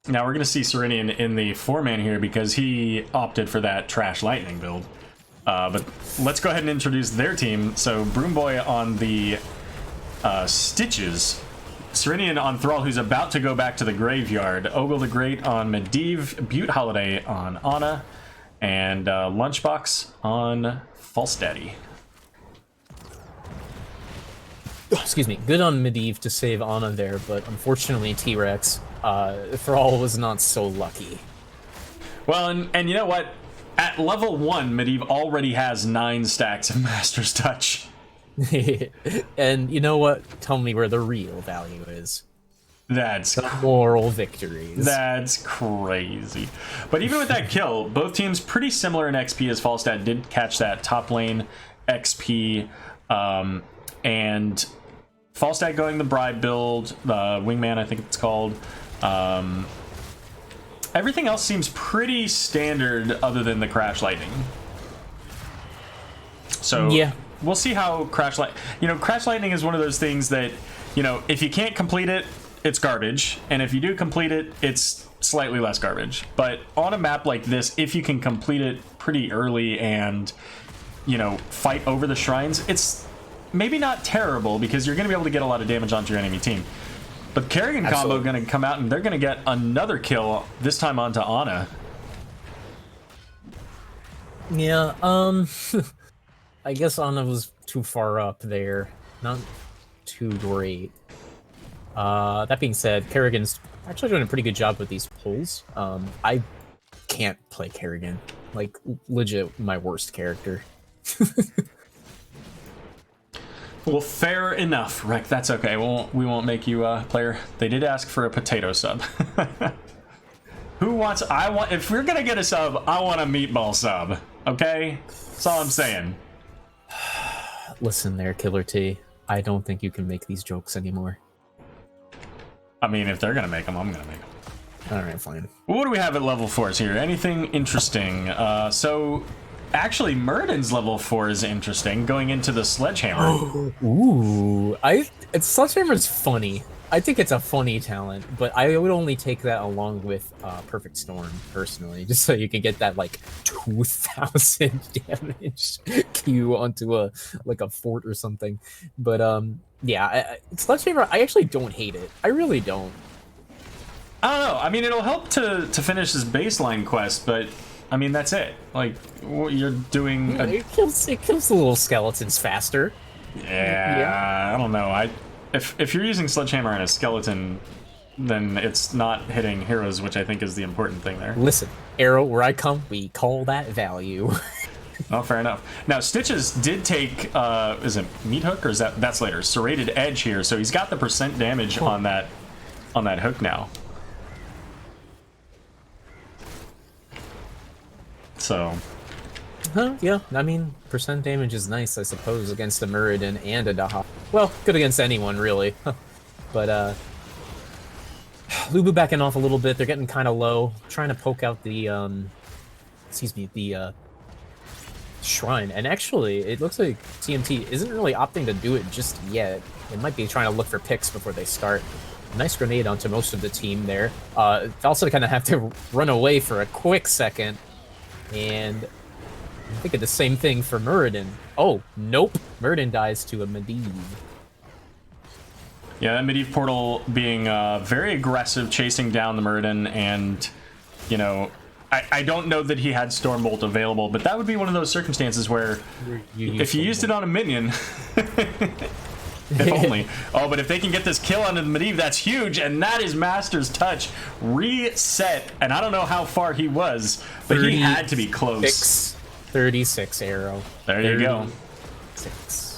Now we're going to see Serenian in the 4-man here because he opted for that Trash Lightning build. But let's go ahead and introduce their team. So Broomboy on the Stitches. Serenian on Thrall, who's about to go back to the graveyard. Ogle the Great on Medivh. Butte Holiday on Ana. And Lunchbox on Falstaddy. Excuse me. Good on Medivh to save Ana there, but unfortunately T-Rex... Thrall was not so lucky. Well, and you know what? At level 1, Medivh already has 9 stacks of Master's Touch. And you know what? Tell me where the real value is. That's the moral victories. That's crazy. But even with that kill, both teams pretty similar in XP, as Falstad did catch that top lane XP, and Falstad going the Bribe build, the Wingman I think it's called. Everything else seems pretty standard other than the Crash Lightning. So yeah, we'll see how Crash Lightning is one of those things that, you know, if you can't complete it, it's garbage, and if you do complete it, it's slightly less garbage. But on a map like this, if you can complete it pretty early and, you know, fight over the shrines, it's maybe not terrible because you're going to be able to get a lot of damage onto your enemy team. But Kerrigan combo going to come out and they're going to get another kill, this time onto Ana. Yeah, I guess Ana was too far up there. Not too great. That being said, Kerrigan's actually doing a pretty good job with these pulls. I can't play Kerrigan. Like, legit my worst character. Well, fair enough, Rick. That's okay. We won't make you a player. They did ask for a potato sub. Who wants? If we're gonna get a sub, I want a meatball sub. Okay, that's all I'm saying. Listen, there, Killer T. I don't think you can make these jokes anymore. I mean, if they're gonna make them, I'm gonna make them. All right, fine. What do we have at level 4s here? Anything interesting? So, actually, Muradin's level 4 is interesting, going into the Sledgehammer. Ooh, Sledgehammer's funny. I think it's a funny talent, but I would only take that along with Perfect Storm, personally, just so you can get that, like, 2,000 damage Q onto a fort or something. But, yeah, Sledgehammer, I actually don't hate it. I really don't. I don't know. I mean, it'll help to finish his baseline quest, but I mean, that's it. Like, you're doing. It kills the little skeletons faster. Yeah, I don't know. If you're using Sledgehammer and a skeleton, then it's not hitting heroes, which I think is the important thing there. Listen, Aero, where I come, we call that value. Oh, fair enough. Now, Stitches did take, is it Meat Hook, or is that's later? Serrated Edge here, so he's got the % damage on that hook now. So, yeah, I mean, % damage is nice, I suppose, against a Muradin and a Daha. Well, good against anyone, really. But, LuBu backing off a little bit. They're getting kind of low. Trying to poke out the, the shrine. And actually, it looks like TMT isn't really opting to do it just yet. They might be trying to look for picks before they start. Nice grenade onto most of the team there. Also kind of have to run away for a quick second. And I'm thinking the same thing for Muradin. Oh, nope. Muradin dies to a Medivh. yeah, that Medivh portal being very aggressive, chasing down the Muradin, and, you know, I don't know that he had Stormbolt available, but that would be one of those circumstances where if you used it on a minion, if only. Oh, but if they can get this kill onto the Medivh, that's huge, and that is Master's Touch. Reset, and I don't know how far he was, but he had to be close. 36 Aero. There you go. 6.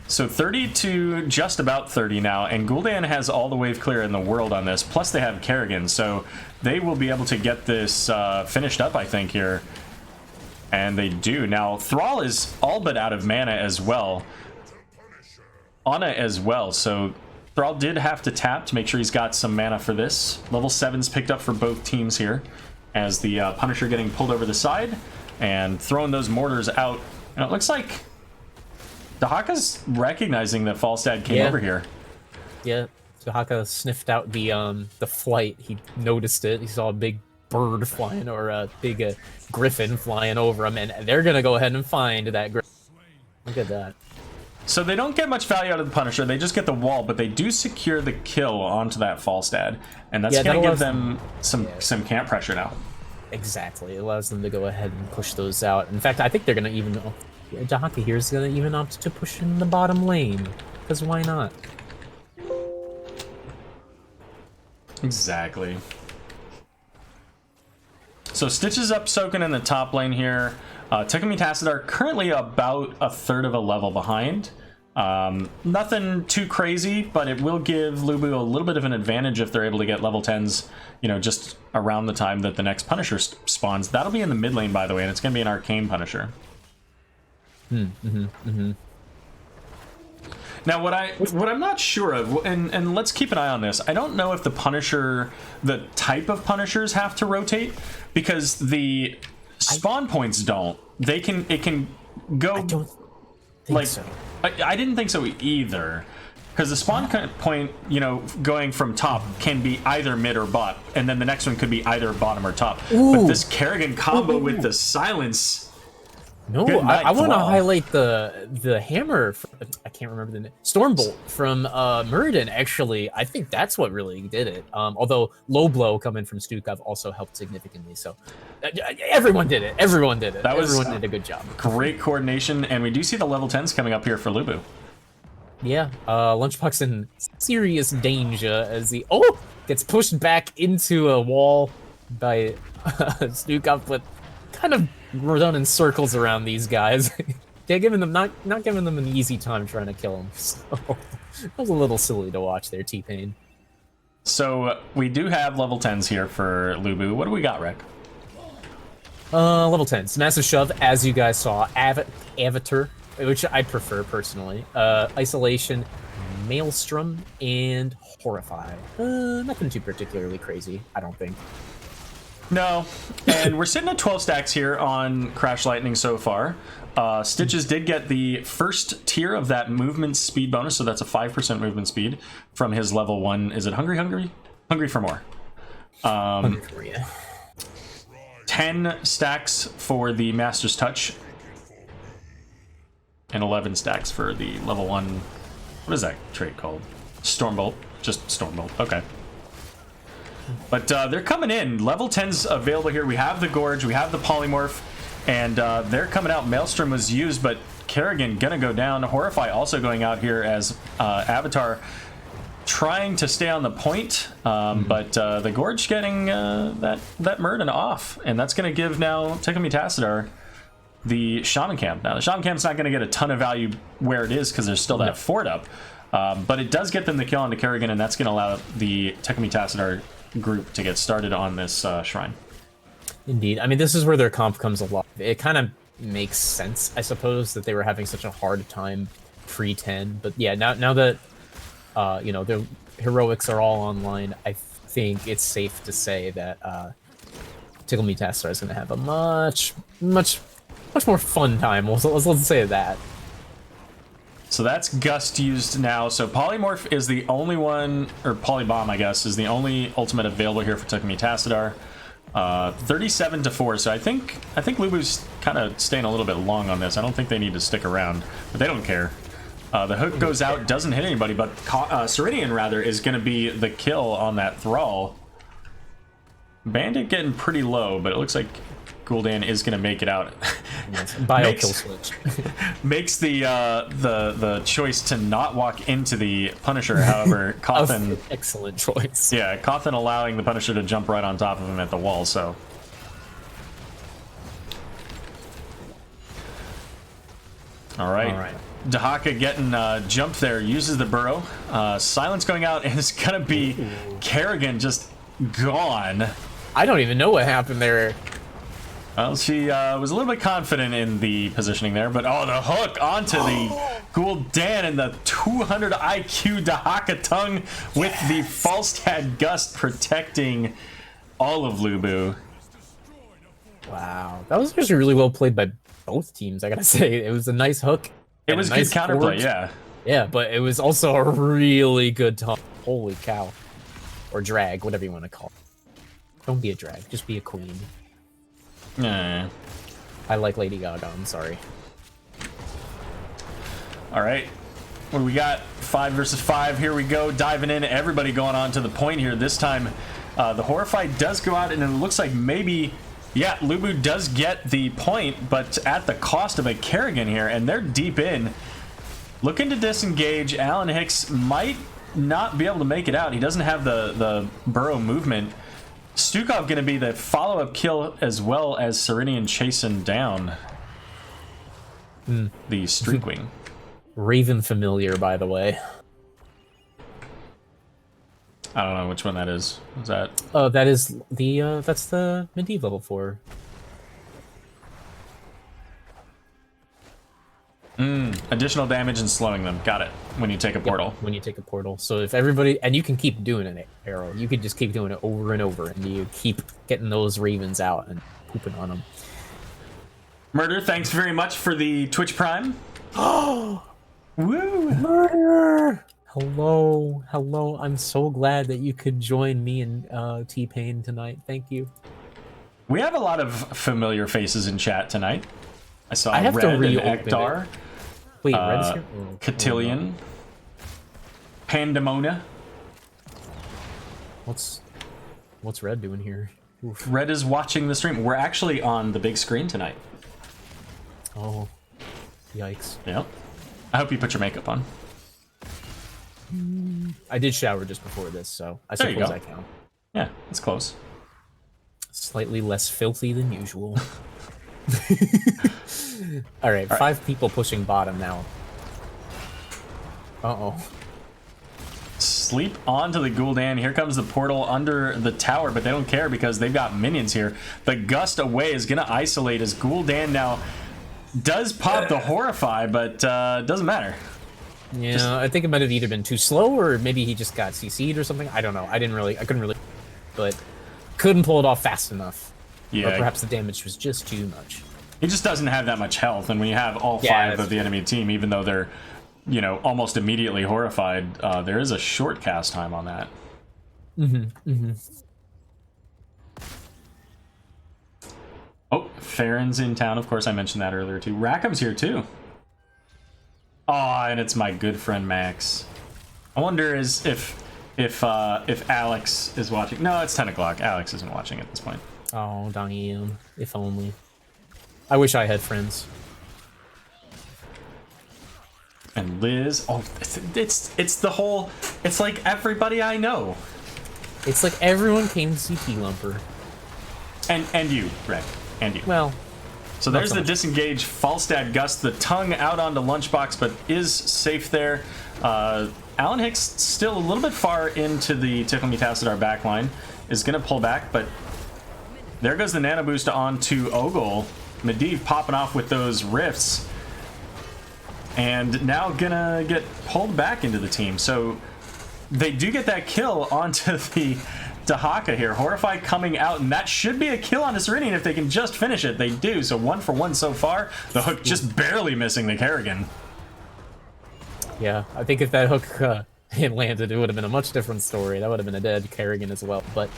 So 30 to just about 30 now, and Gul'dan has all the wave clear in the world on this, plus they have Kerrigan, so they will be able to get this finished up, I think, here. And they do. Now, Thrall is all but out of mana as well. Anna as well, so Thrall did have to tap to make sure he's got some mana for this. Level 7's picked up for both teams here, as the Punisher getting pulled over the side and throwing those mortars out. And it looks like Dahaka's recognizing that Falstad came over here. Yeah, Dahaka sniffed out the flight. He noticed it. He saw a big bird flying, or a big griffin flying over him, and they're gonna go ahead and find that griffin. Look at that. So they don't get much value out of the Punisher. They just get the wall, but they do secure the kill onto that Falstad, and that's going to give them some camp pressure now. Exactly. It allows them to go ahead and push those out. In fact, I think they're going to even... Dahaka here is going to even opt to push in the bottom lane, because why not? Exactly. So Stitch is up soaking in the top lane here. Tickle and Tassadar currently about a third of a level behind. Nothing too crazy, but it will give LuBu a little bit of an advantage if they're able to get level 10s, you know, just around the time that the next Punisher spawns. That'll be in the mid lane, by the way, and it's going to be an Arcane Punisher. Now, what I'm not sure of, and let's keep an eye on this. I don't know if the type of Punishers have to rotate, because the spawn points don't. It can go. I don't think so. I didn't think so either, because the spawn point, you know, going from top can be either mid or bot, and then the next one could be either bottom or top. Ooh. But this Kerrigan combo with the silence. No, I want to highlight the hammer. I can't remember the name. Stormbolt from Muradin. Actually, I think that's what really did it. Although low blow coming from Stukov also helped significantly. So everyone did it. Everyone did it. Everyone did a good job. Great coordination, and we do see the level 10s coming up here for LuBu. Yeah, Lunchbox in serious danger as he gets pushed back into a wall by Stukov, but kind of running circles around these guys. Yeah, not giving them an easy time trying to kill them. So that was a little silly to watch there, T-Pain. So we do have level 10s here for LuBu. What do we got, Rick? Level 10s. Massive Shove, as you guys saw. Avatar, which I prefer personally. Isolation, Maelstrom and Horrify. Nothing too particularly crazy, I don't think. No, and we're sitting at 12 stacks here on Crash Lightning so far. Stitches did get the first tier of that movement speed bonus, so that's a 5% movement speed from his level 1. Is it Hungry for More? Hungry for, yeah. 10 stacks for the Master's Touch. And 11 stacks for the level 1. What is that trait called? Stormbolt. Just Stormbolt. Okay. But they're coming in. Level 10's available here. We have the Gorge. We have the Polymorph. And they're coming out. Maelstrom was used, but Kerrigan gonna go down. Horrify also going out here as Avatar trying to stay on the point. But the Gorge getting that Murden off. And that's gonna give now Tickle Tassadar the Shaman Camp. Now, the Shaman Camp's not going to get a ton of value where it is because there's still that fort up. But it does get them the kill on the Kerrigan, and that's going to allow the Tickle Tassadar group to get started on this shrine. Indeed. I mean, this is where their comp comes alive. It kind of makes sense, I suppose, that they were having such a hard time pre-10. But yeah, now that, you know, their heroics are all online, I think it's safe to say that Tickle Tassadar is going to have a much more fun time. Let's say that. So that's Gust used now. So Polymorph is the only one, or Polybomb, I guess, is the only ultimate available here for Tickle Tassadar. 37-4. So I think LuBu's kind of staying a little bit long on this. I don't think they need to stick around, but they don't care. The hook goes out, doesn't hit anybody, but Ceridian rather is going to be the kill on that Thrall. Bandit getting pretty low, but it looks like Gul'dan is going to make it out. Bio kill switch. Makes the choice to not walk into the Punisher. However, Cawthon excellent choice. Yeah, Cawthon allowing the Punisher to jump right on top of him at the wall. So all right. Dahaka getting jumped there, uses the burrow. Silence going out, and it's gonna be Kerrigan just gone. I don't even know what happened there. Well, she was a little bit confident in the positioning there, but the hook onto the Gul'dan and the 200 IQ Dahaka tongue with the Falstad Gust protecting all of LuBu. Wow, that was actually really well played by both teams, I gotta say. It was a nice hook. It was good counterplay, yeah. Yeah, but it was also a really good tongue. Holy cow. Or drag, whatever you want to call it. Don't be a drag, just be a queen. Nah. I like Lady Gaga, I'm sorry. Alright. What do we got? 5 versus 5. Here we go. Diving in. Everybody going on to the point here. This time, the Horrify does go out, and it looks like maybe... Yeah, LuBu does get the point, but at the cost of a Kerrigan here, and they're deep in. Looking to disengage. Alan Hicks might not be able to make it out. He doesn't have the burrow movement. Stukov going to be the follow-up kill as well as Ceridian chasing down the Streakwing. Raven familiar, by the way. I don't know which one that is. Is that? Oh, that is the that's the medieval level 4. Additional damage and slowing them. Got it. When you take a portal. When you take a portal. So if everybody, and you can keep doing it, Aero. You can just keep doing it over and over, and you keep getting those ravens out and pooping on them. Murder, thanks very much for the Twitch Prime. Oh, woo! Murder! Hello. I'm so glad that you could join me and T-Pain tonight. Thank you. We have a lot of familiar faces in chat tonight. I saw I have Red to and reopen Ektar. it. Wait, Red's here? Cotillion. Pandemonia. What's Red doing here? Oof. Red is watching the stream. We're actually on the big screen tonight. Oh, yikes. Yep. I hope you put your makeup on. I did shower just before this, so I There you suppose go. I count. Yeah, it's close. Slightly less filthy than usual. All right, 5 people pushing bottom now. Uh-oh. Sleep onto the Gul'dan. Here comes the portal under the tower, but they don't care because they've got minions here. The Gust away is going to isolate as Gul'dan now does pop the Horrify, but doesn't matter. Yeah, I think it might have either been too slow or maybe he just got CC'd or something. I don't know. I couldn't really, but couldn't pull it off fast enough. Yeah. Or perhaps the damage was just too much. He just doesn't have that much health, and when you have all five of the enemy team, even though they're, you know, almost immediately horrified, there is a short cast time on that. Oh, Farron's in town. Of course, I mentioned that earlier too. Rackham's here too. Oh, and it's my good friend Max. I wonder if Alex is watching. No, it's 10 o'clock. Alex isn't watching at this point. Oh, damn. If only. I wish I had friends. And Liz, oh, it's the whole. It's like everybody I know. It's like everyone came to see T-Lumper. And you, Rick, and you. Well. So there's the disengage Falstad Gust, the tongue out onto Lunchbox, but is safe there. Alan Hicks still a little bit far into the Tickle Me Tassadar backline, is going to pull back, but there goes the Nano Boost onto Ogle. Medivh popping off with those rifts, and now gonna get pulled back into the team. So they do get that kill onto the Dahaka here. Horrify coming out, and that should be a kill on Serenian if they can just finish it. They do, so 1 for 1 so far. The hook just barely missing the Kerrigan. Yeah, I think if that hook had landed, it would have been a much different story. That would have been a dead Kerrigan as well. But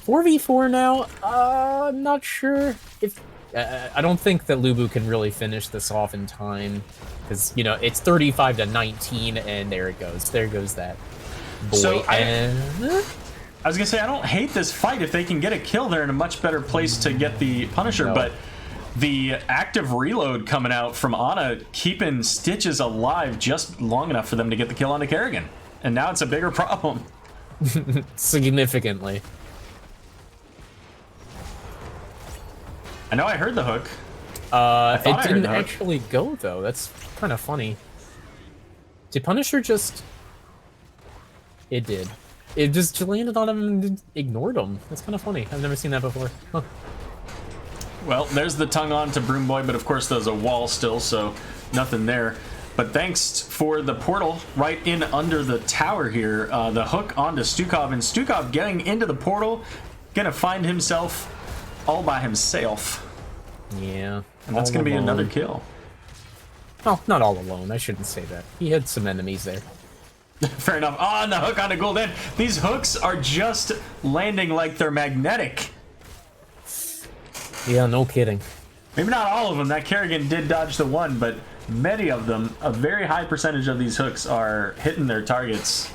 4v4 now, I'm not sure if... I don't think that LuBu can really finish this off in time, because, you know, it's 35-19, and there it goes. There goes that boy. So I was gonna say, I don't hate this fight. If they can get a kill, they're in a much better place to get the Punisher, but the active reload coming out from Ana keeping Stitches alive just long enough for them to get the kill on the Kerrigan. And now it's a bigger problem. Significantly. I know I heard the hook. It didn't actually go, though. That's kind of funny. Did Punisher just... It did. It just landed on him and ignored him. That's kind of funny. I've never seen that before. Huh. Well, there's the tongue on to Broom Boy, but of course there's a wall still, so nothing there. But thanks for the portal right in under the tower here. The hook onto Stukov, and Stukov getting into the portal, gonna find himself all by himself. Yeah. And that's gonna be another kill. Oh, not all alone. I shouldn't say that. He had some enemies there. Fair enough. Oh, and the hook onto Golden. These hooks are just landing like they're magnetic. Yeah, no kidding. Maybe not all of them. That Kerrigan did dodge the one, but many of them, a very high percentage of these hooks are hitting their targets.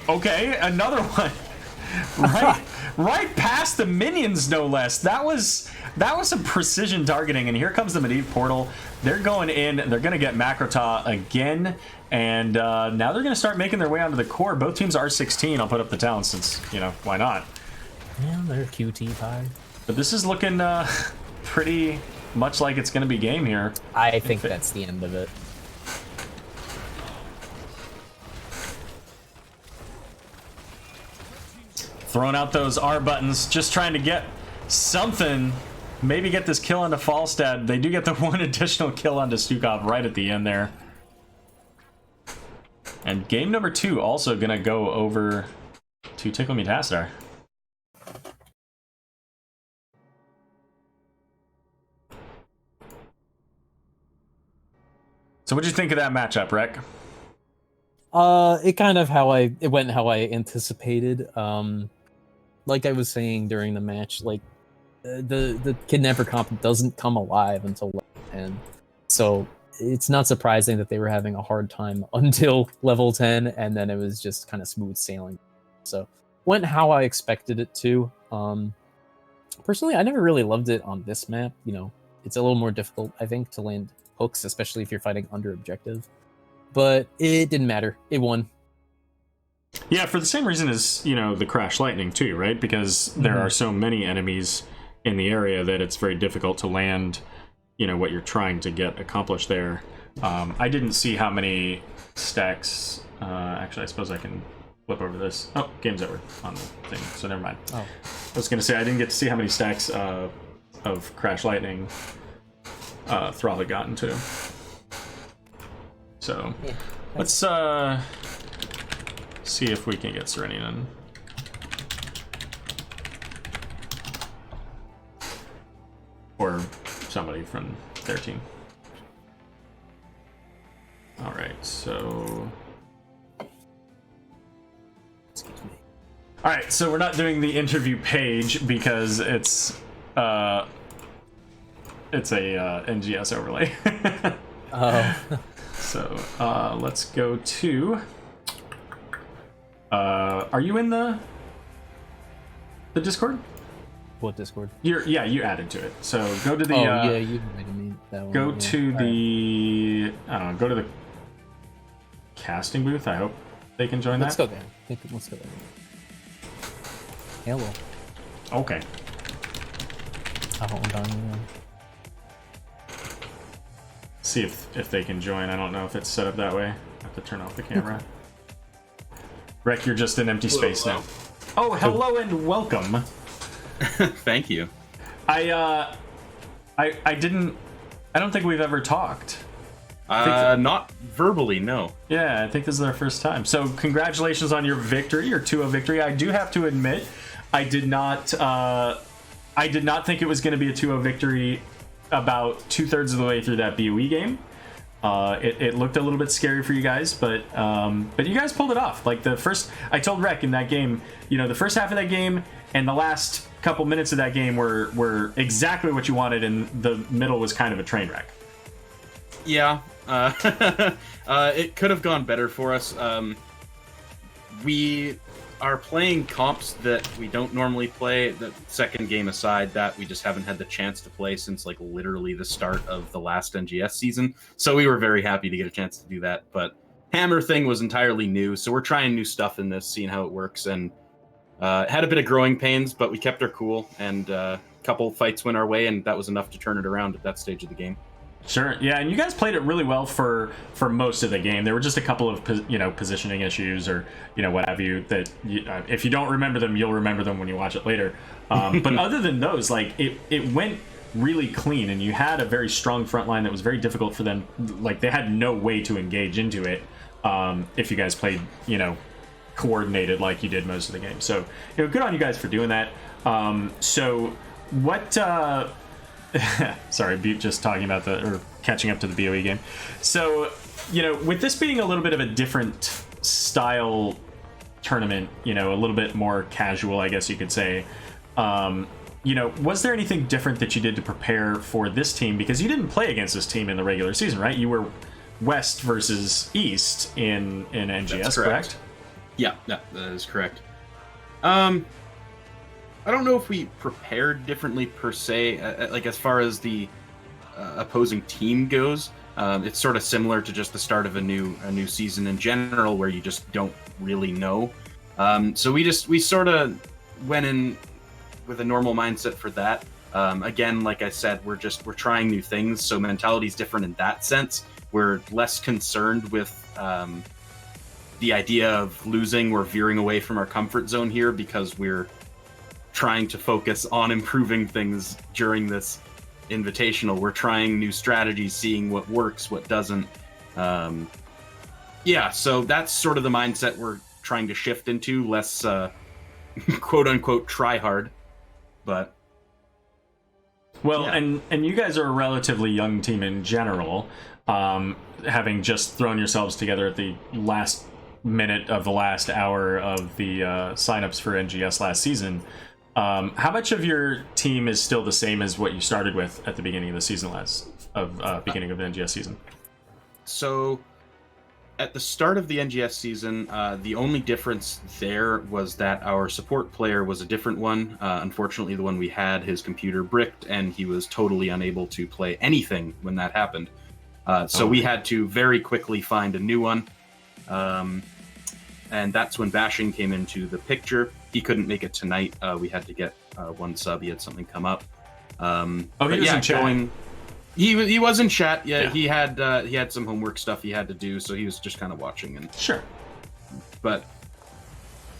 Okay, another one. Right past the minions, no less. That was some precision targeting, and here comes the Medivh portal. They're going in. They're going to get Makrota again, and now they're going to start making their way onto the core. Both teams are 16. I'll put up the talent since, you know, why not? Yeah, they're QT pie. But this is looking pretty much like it's going to be game here. I think that's the end of it. Throwing out those R buttons, just trying to get something. Maybe get this kill onto Falstad. They do get the one additional kill onto Stukov right at the end there. And game number 2 also going to go over to Tickle Me Tassadar. So what'd you think of that matchup, Rek? It kind of it went how I anticipated. Like I was saying during the match, like the Kidnapper comp doesn't come alive until level 10. So it's not surprising that they were having a hard time until level 10, and then it was just kind of smooth sailing. So went how I expected it to. Personally, I never really loved it on this map. You know, it's a little more difficult, I think, to land hooks, especially if you're fighting under objective. But it didn't matter. It won. Yeah, for the same reason as, you know, the Crash Lightning too, right? Because there are so many enemies in the area that it's very difficult to land, you know, what you're trying to get accomplished there. I didn't see how many stacks. Actually, I suppose I can flip over this. Oh, game's over on the thing, so never mind. Oh. I was going to say, I didn't get to see how many stacks of Crash Lightning Thrall had gotten to. So let's see if we can get Serenian. Or somebody from their team. All right, so. Excuse me. All right, so we're not doing the interview page because it's a NGS overlay. Oh. So let's go to. Are you in the Discord? What Discord? You added to it. So go to the. Yeah, you invited me that one. Go yeah. to the. I don't know. Go to the casting booth. I hope they can join Let's that. go there. Let's go there. Hello. Okay. Hold on. See if they can join. I don't know if it's set up that way. I have to turn off the camera. Rec, you're just an empty space now. Oh, hello and welcome. Thank you. I don't think we've ever talked. Not verbally, no. Yeah, I think this is our first time. So congratulations on your victory, your 2-0 victory. I do have to admit, I did not think it was going to be a 2-0 victory about 2/3 of the way through that BOE game. It looked a little bit scary for you guys, but you guys pulled it off. Like I told Rec in that game, the first half of that game and the last couple minutes of that game were exactly what you wanted, and the middle was kind of a train wreck. Yeah, it could have gone better for us. We are playing comps that we don't normally play. The second game aside, that we just haven't had the chance to play since like literally the start of the last NGS season. So we were very happy to get a chance to do that. But Hammer thing was entirely new, so we're trying new stuff in this, seeing how it works, and had a bit of growing pains, but we kept our cool, and a couple fights went our way, and that was enough to turn it around at that stage of the game. Sure, yeah, and you guys played it really well for most of the game. There were just a couple of positioning issues or what have you that if you don't remember them, you'll remember them when you watch it later. But other than those, like it went really clean, and you had a very strong front line that was very difficult for them. Like they had no way to engage into it if you guys played coordinated like you did most of the game. So good on you guys for doing that. So what? Sorry, just talking about catching up to the BOE game. So, with this being a little bit of a different style tournament, a little bit more casual, I guess you could say. Was there anything different that you did to prepare for this team? Because you didn't play against this team in the regular season, right? You were West versus East in NGS, That's correct? Yeah, that is correct. I don't know if we prepared differently per se, like as far as the opposing team goes. It's sort of similar to just the start of a new season in general, where you just don't really know. So we sort of went in with a normal mindset for that. Again, like I said, we're trying new things, so mentality's different in that sense. We're less concerned with the idea of losing or veering away from our comfort zone here, because we're trying to focus on improving things during this invitational. We're trying new strategies, seeing what works, what doesn't. So that's sort of the mindset we're trying to shift into, less quote unquote try hard. But well, yeah. and you guys are a relatively young team in general, having just thrown yourselves together at the last minute of the last hour of the signups for NGS last season. How much of your team is still the same as what you started with at the beginning of the season beginning of the NGS season? So, at the start of the NGS season, the only difference there was that our support player was a different one. Unfortunately, the one we had, his computer bricked, and he was totally unable to play anything when that happened. So we had to very quickly find a new one. And that's when Bashing came into the picture. He couldn't make it tonight. We had to get one sub. He had something come up. He was in chat. He was in chat. Yeah, he had some homework stuff he had to do, so he was just kind of watching. And sure. But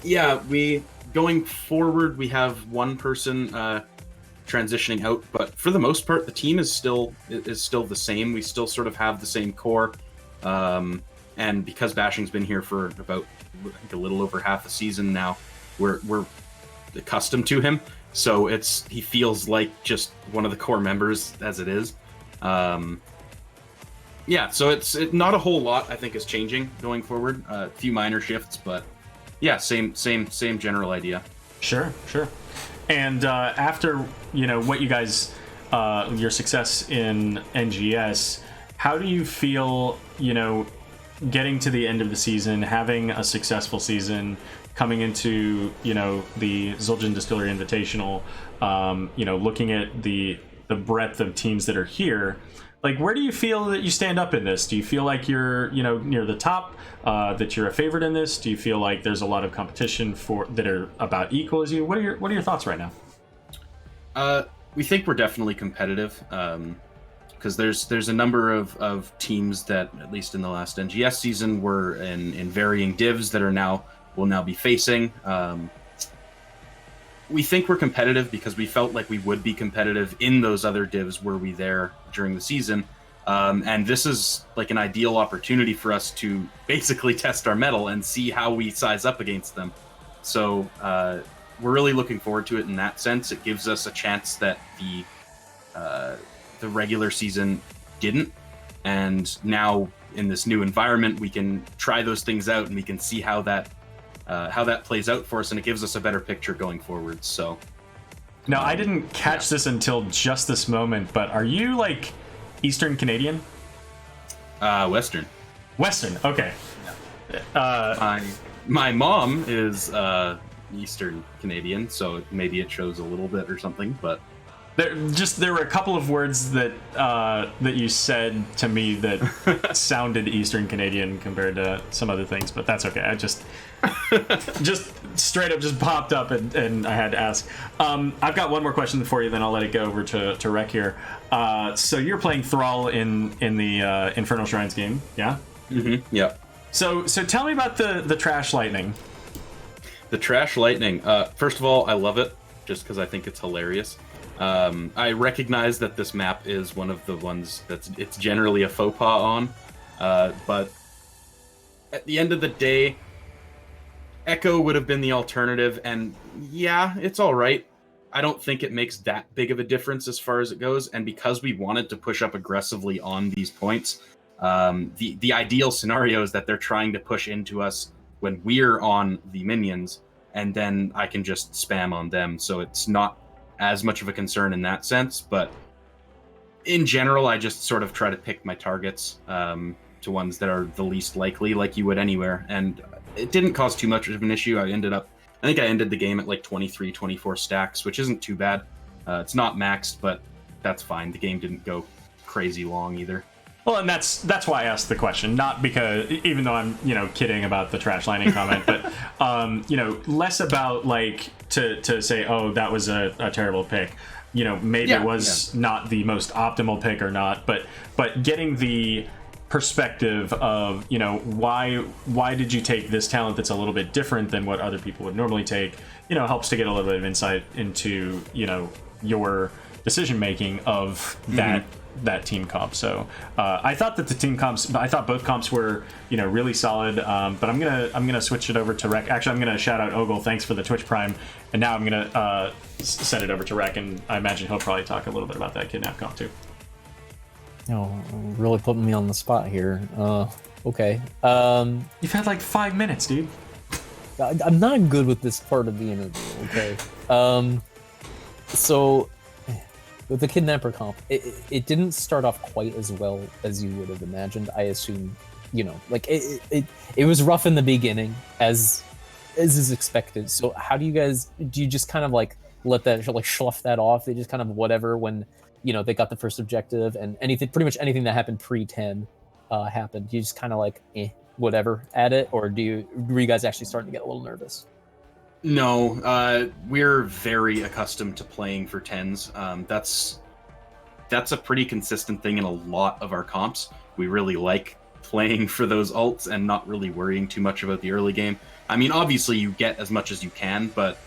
yeah, going forward, we have one person transitioning out, but for the most part, the team is still the same. We still sort of have the same core. And because Bashing's been here for about a little over half a season now, we're accustomed to him. So he feels like just one of the core members as it is. So it's not a whole lot I think is changing going forward. A few minor shifts, but yeah, same general idea. Sure. And after what you guys, your success in NGS, how do you feel? Getting to the end of the season, having a successful season, coming into the Zul'jin Distillery Invitational, looking at the breadth of teams that are here. Like, where do you feel that you stand up in this? Do you feel like you're, near the top, that you're a favorite in this? Do you feel like there's a lot of competition that are about equal as you? What are your thoughts right now? We think we're definitely competitive, because there's a number of teams that, at least in the last NGS season, were in varying divs that will now be facing. We think we're competitive because we felt like we would be competitive in those other divs were we there during the season. And this is like an ideal opportunity for us to basically test our mettle and see how we size up against them. So we're really looking forward to it in that sense. It gives us a chance that the regular season didn't. And now in this new environment, we can try those things out and we can see how that plays out for us, and it gives us a better picture going forward. So now, I didn't catch this until just this moment, but are you like Eastern Canadian? Western. Okay. My mom is Eastern Canadian, so maybe it shows a little bit or something. But there were a couple of words that you said to me that sounded Eastern Canadian compared to some other things, but that's okay. I just straight up just popped up and I had to ask. I've got one more question for you, then I'll let it go over to Rec here. So you're playing Thrall in the Infernal Shrines game, yeah? Mm-hmm. Yeah. So tell me about the Trash Lightning. The Trash Lightning. First of all, I love it just because I think it's hilarious. I recognize that this map is one of the ones it's generally a faux pas on, but at the end of the day, Echo would have been the alternative, and yeah, it's all right. I don't think it makes that big of a difference as far as it goes, and because we wanted to push up aggressively on these points, the ideal scenario is that they're trying to push into us when we're on the minions, and then I can just spam on them, so it's not as much of a concern in that sense. But in general, I just sort of try to pick my targets to ones that are the least likely, like you would anywhere, and it didn't cause too much of an issue. I think I ended the game at like 23, 24 stacks, which isn't too bad. It's not maxed, but that's fine. The game didn't go crazy long either. Well, and that's why I asked the question, not because, even though I'm kidding about the Trash Lightning comment, but less about like to say, oh, that was a terrible pick. Maybe it was not the most optimal pick or not, but getting the perspective of why did you take this talent that's a little bit different than what other people would normally take, helps to get a little bit of insight into your decision making of that team comp. So I thought that the team comps, I thought both comps were really solid, but I'm gonna switch it over to Rec. Actually, I'm gonna shout out Ogle, thanks for the Twitch Prime, and now I'm gonna send it over to Rec, and I imagine he'll probably talk a little bit about that kidnap comp too. Really putting me on the spot here. Okay. You've had like 5 minutes, dude. I'm not good with this part of the interview, okay? So, with the Kidnapper comp, it didn't start off quite as well as you would have imagined. I assume, it was rough in the beginning, as is expected. So how do you just kind of like let that, like, slough that off? They just kind of whatever when they got the first objective, and pretty much anything that happened pre-10 happened. You just kind of like whatever at it, or were you guys actually starting to get a little nervous? No, we're very accustomed to playing for 10s. That's a pretty consistent thing in a lot of our comps. We really like playing for those ults and not really worrying too much about the early game. I mean, obviously you get as much as you can, but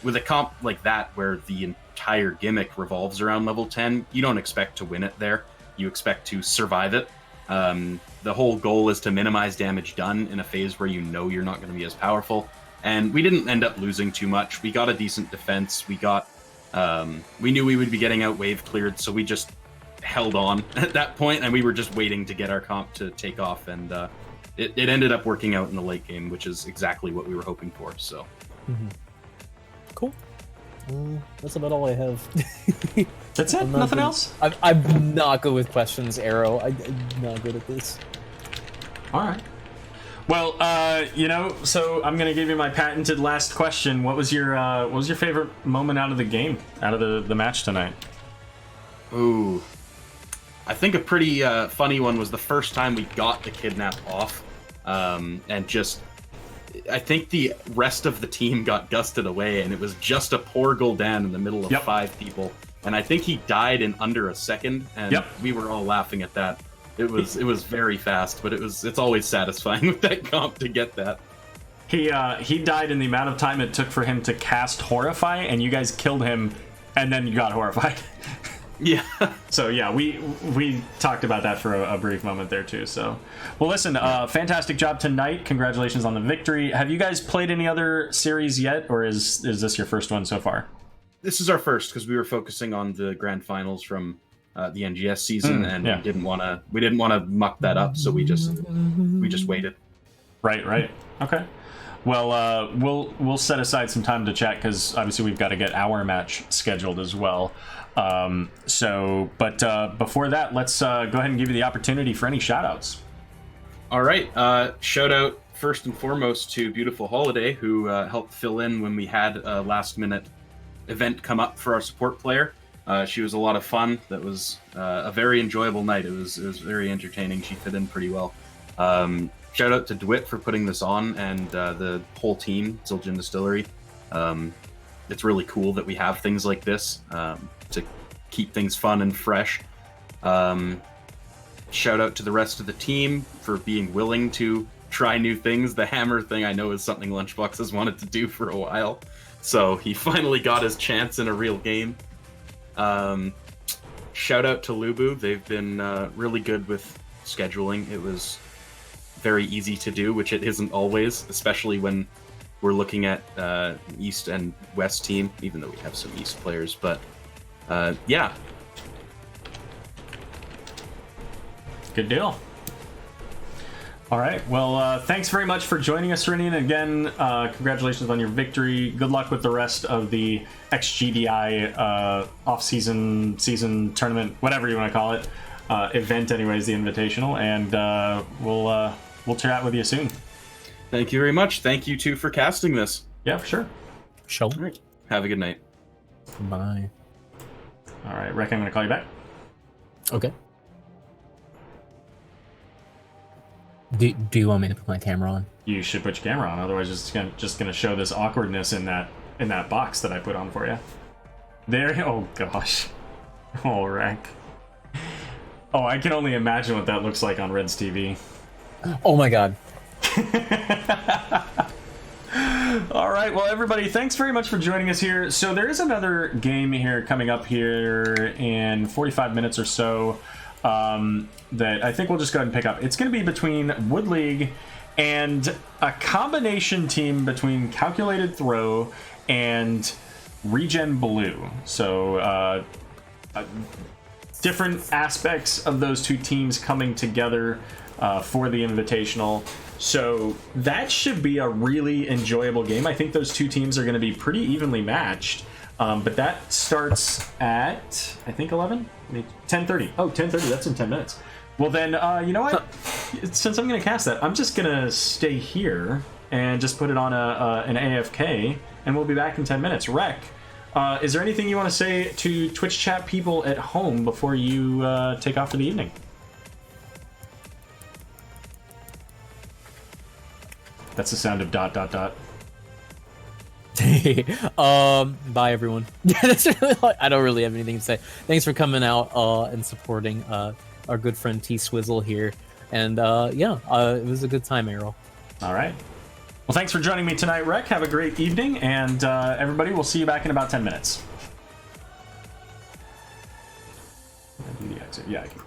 with a comp like that where the entire gimmick revolves around level 10, you don't expect to win it there. You expect to survive it. The whole goal is to minimize damage done in a phase where you know you're not going to be as powerful. And we didn't end up losing too much. We got a decent defense. We knew we would be getting out wave cleared, so we just held on at that point, and we were just waiting to get our comp to take off, and it ended up working out in the late game, which is exactly what we were hoping for. So, Cool. That's about all I have. That's it? Nothing else? I'm not good with questions, Aero. I'm not good at this. All right. Well, so I'm gonna give you my patented last question. What was your favorite moment out of the game, out of the match tonight? Ooh, I think a pretty funny one was the first time we got the kidnap off, and just I think the rest of the team got dusted away, and it was just a poor Gul'dan in the middle of 5 people, and I think he died in under a second, and we were all laughing at that. It was very fast, but it's always satisfying with that comp to get that. He died in the amount of time it took for him to cast Horrify, and you guys killed him, and then you got Horrified. Yeah. So yeah, we talked about that for a brief moment there too. So, well, listen, fantastic job tonight. Congratulations on the victory. Have you guys played any other series yet, or is this your first one so far? This is our first, because we were focusing on the grand finals from the NGS season, and we didn't want to muck that up, so we just waited. Right. Okay. Well, we'll set aside some time to chat, because obviously we've got to get our match scheduled as well. But before that, let's go ahead and give you the opportunity for any shoutouts. All right. Shout out first and foremost to Beautiful Holiday, who helped fill in when we had a last minute event come up for our support player. She was a lot of fun. That was a very enjoyable night. It was very entertaining. She fit in pretty well. Shout out to DeWitt for putting this on, and the whole team, Zildjian Distillery. It's really cool that we have things like this to keep things fun and fresh. Shout out to the rest of the team for being willing to try new things. The hammer thing I know is something Lunchbox has wanted to do for a while, so he finally got his chance in a real game. Shout out to LuBu. They've been really good with scheduling. It was very easy to do, which it isn't always, especially when we're looking at East and West team, even though we have some East players. But yeah. Good deal. All right. Well, thanks very much for joining us, Rinian. Again, congratulations on your victory. Good luck with the rest of the XGDI off-season, season tournament, whatever you want to call it, event. Anyways, the Invitational, and we'll chat with you soon. Thank you very much. Thank you too for casting this. Yeah, for sure. Show. All right. Have a good night. Bye. All right, Rick, I'm going to call you back. Okay. Do you want me to put my camera on? You should put your camera on, otherwise it's just gonna show this awkwardness in that box that I put on for you. There. Oh gosh. Oh, Rick. Oh, I can only imagine what that looks like on Red's TV. Oh my god. All right, well, everybody, thanks very much for joining us here. So there is another game here coming up here in 45 minutes or so that I think we'll just go ahead and pick up. It's going to be between Wood League and a combination team between Calculated Throw and Regen Blue. So different aspects of those two teams coming together for the Invitational. So that should be a really enjoyable game. I think those two teams are going to be pretty evenly matched. But that starts at, I think, 11? 10:30. Oh, 10:30. That's in 10 minutes. Well, then, you know what? Since I'm going to cast that, I'm just going to stay here and just put it on an AFK, and we'll be back in 10 minutes. Rec, is there anything you want to say to Twitch chat people at home before you take off for the evening? That's the sound of ... Bye everyone. I don't really have anything to say. Thanks for coming out and supporting our good friend T Swizzle here, and it was a good time, Aero. All right, well, thanks for joining me tonight, Rec. Have a great evening, and everybody, we'll see you back in about 10 minutes. Yeah, I can.